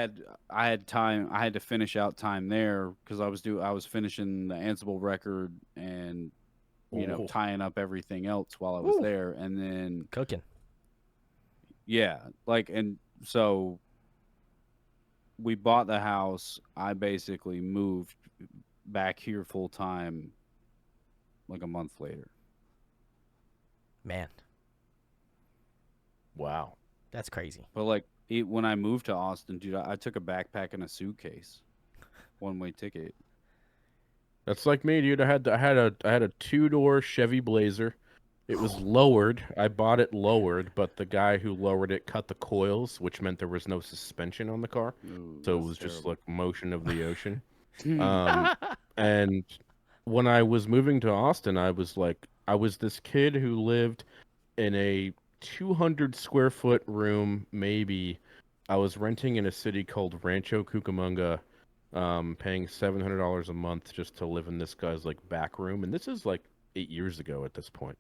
had time. I had to finish out time there because I was finishing the Ansible record and Oh. tying up everything else while I was Woo. there, and then Cooking. yeah, like, and so we bought the house. I basically moved back here full time like a month later. Man, Wow. that's crazy. But like when I moved to Austin, dude, I took a backpack and a suitcase, one way ticket. That's like me, dude. I had a two-door Chevy Blazer. It was lowered. I bought it lowered, but the guy who lowered it cut the coils, which meant there was no suspension on the car. Ooh, So it that's was just terrible. like motion of the ocean. Um, and when I was moving to Austin, I was this kid who lived in a 200 square foot room, maybe. I was renting in a city called Rancho Cucamonga, paying $700 a month just to live in this guy's like back room, and this is like 8 years ago at this point.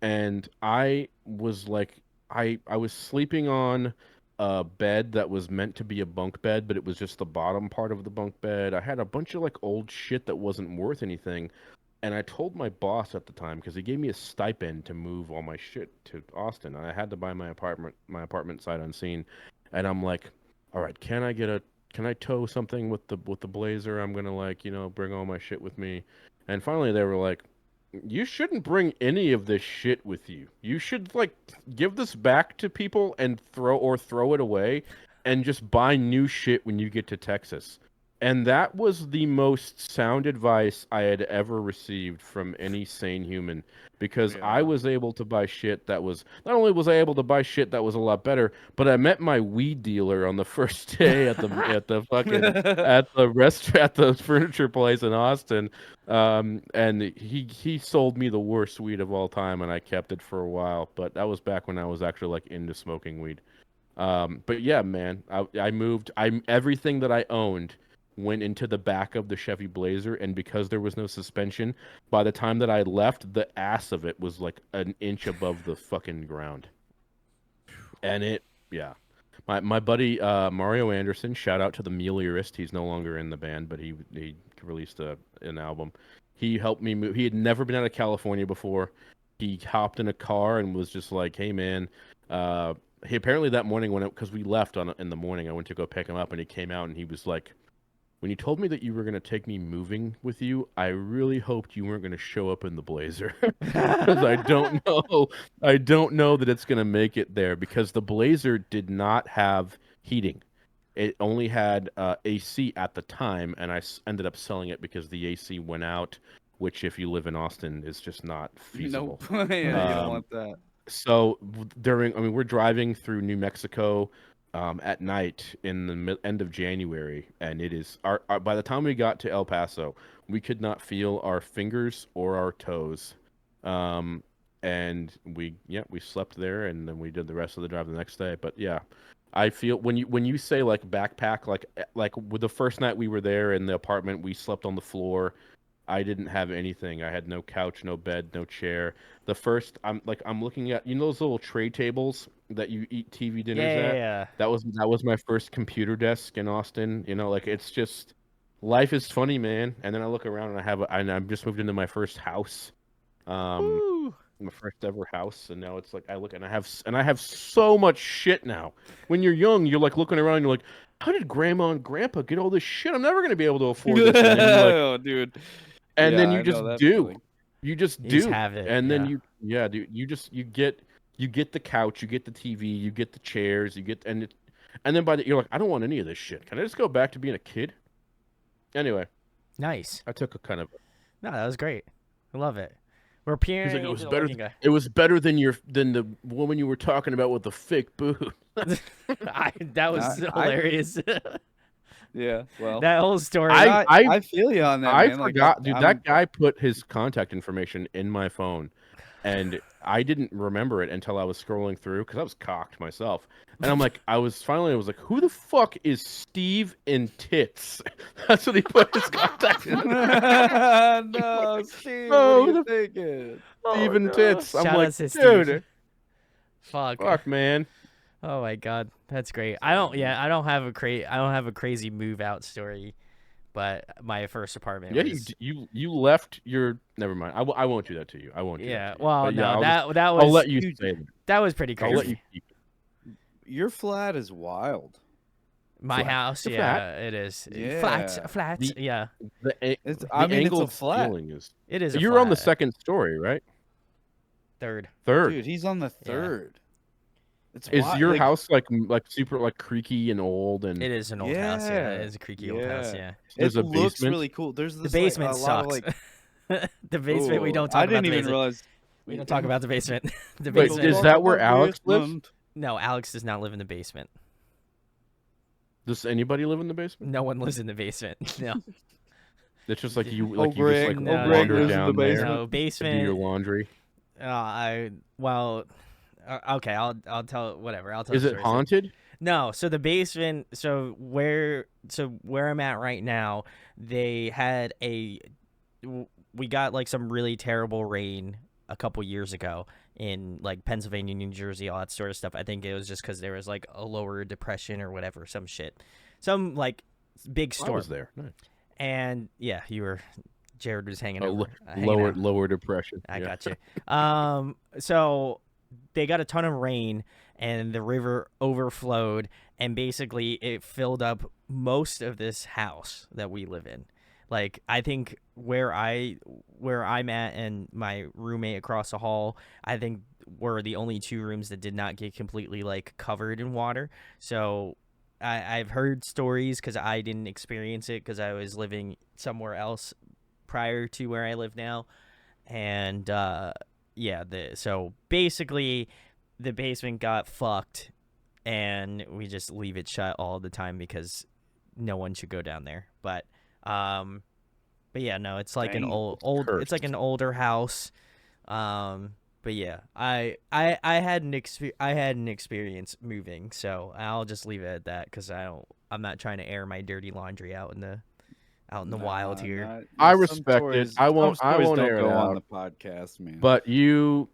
And I was like, I was sleeping on a bed that was meant to be a bunk bed, but it was just the bottom part of the bunk bed. I had a bunch of like old shit that wasn't worth anything, and I told my boss at the time because he gave me a stipend to move all my shit to Austin. I had to buy my apartment sight unseen, and I'm like, all right, can I tow something with the Blazer? I'm gonna like bring all my shit with me, and finally they were like, you shouldn't bring any of this shit with you. You should like give this back to people and throw it away and just buy new shit when you get to Texas. And that was the most sound advice I had ever received from any sane human, because I Yeah. was able to buy shit that was, not only was I able to buy shit that was a lot better, but I met my weed dealer on the first day at the fucking at the restaurant, at the furniture place in Austin. And he sold me the worst weed of all time, and I kept it for a while. But that was back when I was actually like into smoking weed. But yeah, man, I moved. Everything that I owned went into the back of the Chevy Blazer, and because there was no suspension, by the time that I left, the ass of it was like an inch above the fucking ground. And yeah. My buddy Mario Anderson, shout out to the Meliorist. He's no longer in the band, but he released an album. He helped me move. He had never been out of California before. He hopped in a car and was just like, "Hey, man." He apparently that morning because we left in the morning, I went to go pick him up, and he came out and he was like, "When you told me that you were going to take me moving with you, I really hoped you weren't going to show up in the Blazer." Because I don't know that it's going to make it there, because the Blazer did not have heating. It only had AC at the time, and ended up selling it because the AC went out, which if you live in Austin is just not feasible. Nope. Yeah, you don't Um, want that. so I mean, we're driving through New Mexico at night in the end of January, and it is by the time we got to El Paso, we could not feel our fingers or our toes. Um, and we slept there, and then we did the rest of the drive the next day. But yeah, I feel when you say like backpack, like with the first night we were there in the apartment, we slept on the floor. I didn't have anything. I had no couch, no bed, no chair. The first, I'm looking at, those little tray tables that you eat TV dinners at. Yeah. That was my first computer desk in Austin. Like it's just life is funny, man. And then I look around and I've just moved into my first house, um, Woo. my first ever house, and now it's like I look and I have so much shit now. When you're young, you're like looking around, and you're like, how did Grandma and Grandpa get all this shit? I'm never gonna be able to afford this. And then you like Oh, dude. and Yeah, then you I know just that do. feeling. You just You just do. have it. And then Yeah. yeah, dude, you get the couch, you get the TV, you get the chairs, and then you're like, I don't want any of this shit. Can I just go back to being a kid? Anyway, Nice. I took a kind of. No, that was great. I love it. We're He's peering like, into the looking guy. it was better than the woman you were talking about with the fake boob. That was I- hilarious. Yeah, well, That whole story. I feel you on that, I man. Like, forgot, dude. I'm That guy put his contact information in my phone, and I didn't remember it until I was scrolling through because I was cocked myself. And I was like, who the fuck is Steve in Tits? That's what he put his contact in. No, Steve, what Oh, are you the- thinking? Steve in Tits. I'm Shout like, out to dude, Steve. Fuck. man. Oh my god, that's great. I don't have a crazy move out story, but my first apartment Yeah, was you left your. Never mind. I won't do that to you. I won't. Do yeah. that to you. Well, But yeah, no, I'll that was let you Dude, say that. that was pretty I'll let crazy. you keep it. Your flat is wild. My Flat. house, It's a yeah, flat. it is Yeah. flat, The- yeah, It's The I mean, it's angled a flat. ceiling is. it is. A You're on the flat. second story, right? Third. Third. Dude, he's on the third. It's Is wild. your like, house like super like creaky and old and It is an old house. Yeah, it Yeah, is a creaky old house. yeah. Yeah, there's It a looks basement? really cool. There's the this basement like, a lot of sucks. like. The basement. We Ooh, don't talk I about didn't the even basement. realize. We don't talk about the basement. The Wait, basement. is that where Alex lives? Basement. No, Alex does not live in the basement. Does anybody live in the basement? No one lives in the basement. No. It's just like you Oh, like you just like Greg. No, Greg wander lives in down the there basement. No to do basement. your laundry. Okay, I'll tell whatever. I'll tell. Is the it story. haunted? No, so the basement. So where I'm at right now, they had we got like some really terrible rain a couple years ago in like Pennsylvania, New Jersey, all that sort of stuff. I think it was just because there was like a lower depression or whatever, some shit, some like big I storm. was there. Nice. And yeah, Jared was hanging Oh, over. Hanging out. lower depression. I Yeah. got you. So they got a ton of rain, and the river overflowed, and basically it filled up most of this house that we live in. Like I think where I'm at and my roommate across the hall, I think were the only two rooms that did not get completely like covered in water. So I've heard stories because I didn't experience it because I was living somewhere else prior to where I live now, and yeah, so basically the basement got fucked, and we just leave it shut all the time because no one should go down there. But yeah, no, it's like an Dang. old it's like an older house. But yeah, I had an experience moving, so I'll just leave it at that because I'm not trying to air my dirty laundry out in the wild here. I Some respect it. stories- I some won't stories don't air it go on out. the podcast, man. But you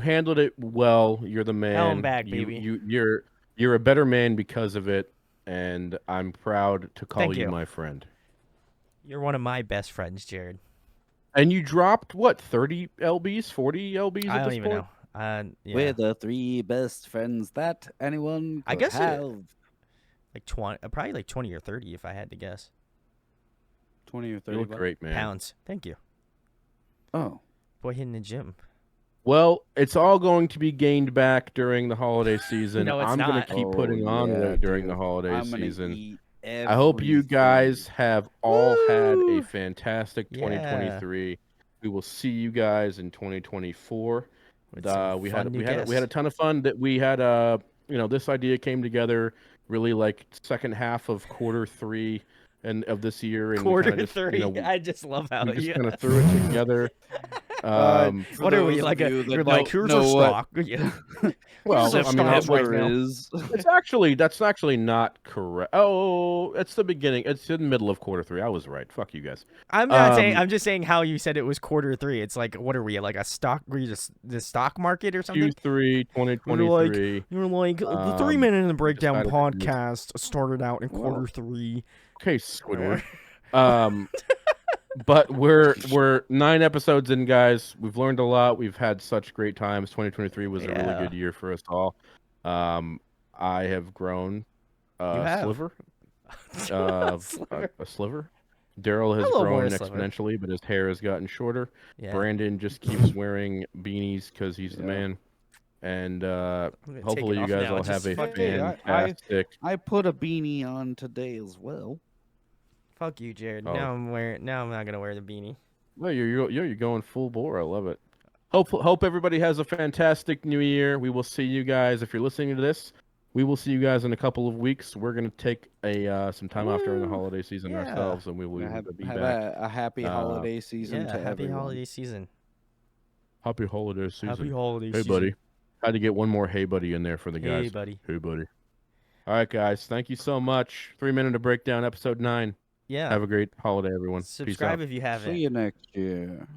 handled it well. You're the man. Hell, I'm back, baby. You're a better man because of it, and I'm proud to call Thank you you. my friend. You're one of my best friends, Jared. And you dropped what, 30 lbs, 40 lbs I at don't this even point? know. Yeah, We're the 3 best friends that anyone could I guess have. like 20, probably like 20 or 30 if I had to guess. 20 or You 30 look great, man. Pounds. Thank you. Oh. Boy, hitting the gym. Well, it's all going to be gained back during the holiday season. No, it's I'm going not. to keep putting on weight during the holiday season. Eat I hope you guys have all had a Woo! fantastic Yeah. 2023. We will see you guys in 2024. With some We fun had new we had we guests. had a ton of fun. That we had this idea came together really like second half of quarter 3 and of this year, and we Quarter kinda just, three. I just love how we just you. kind of threw it together. What are we like? You're like, here's a stock. Yeah. Well, a I mean, stock right quarter now. is. that's actually not correct. Oh, it's the beginning. It's in the middle of quarter 3. I was right. Fuck you guys. I'm not saying. I'm just saying how you said it was quarter 3. It's like, what are we like a stock? Were you just the stock market or something? Q3 2023. You're like the 3 minute in the breakdown decided to do this. podcast started out in Well, quarter 3. Okay, Squidward. But we're 9 episodes in, guys. We've learned a lot. We've had such great times. 2023 was a really Yeah. good year for us all. I have grown You a have. sliver. Sliver. A sliver. Daryl has A little more grown a sliver. exponentially, but his hair has gotten shorter. Yeah. Brandon just keeps wearing beanies because he's the Yeah. man. And I'm gonna take hopefully it you off guys now. all Just have a fuck Hey, I- fantastic. I put a beanie on today as well. Fuck you, Jared. Oh. Now I'm not gonna wear the beanie. Well, you're going full bore. I love it. Hope everybody has a fantastic new year. We will see you guys. If you're listening to this, we will see you guys in a couple of weeks. We're gonna take some time off during the Woo! holiday season Yeah. ourselves, and we will Have be back. a happy holiday season Yeah. to Happy everyone. holiday season. Happy holiday season. Happy holiday Hey, season. buddy. Had to get one more hey, buddy in there for the guys. Hey, buddy. Hey, buddy. All right, guys. Thank you so much. 3 Minute to Breakdown, episode 9. Yeah. Have a great holiday, everyone. Peace out. Subscribe if you haven't. See you next year.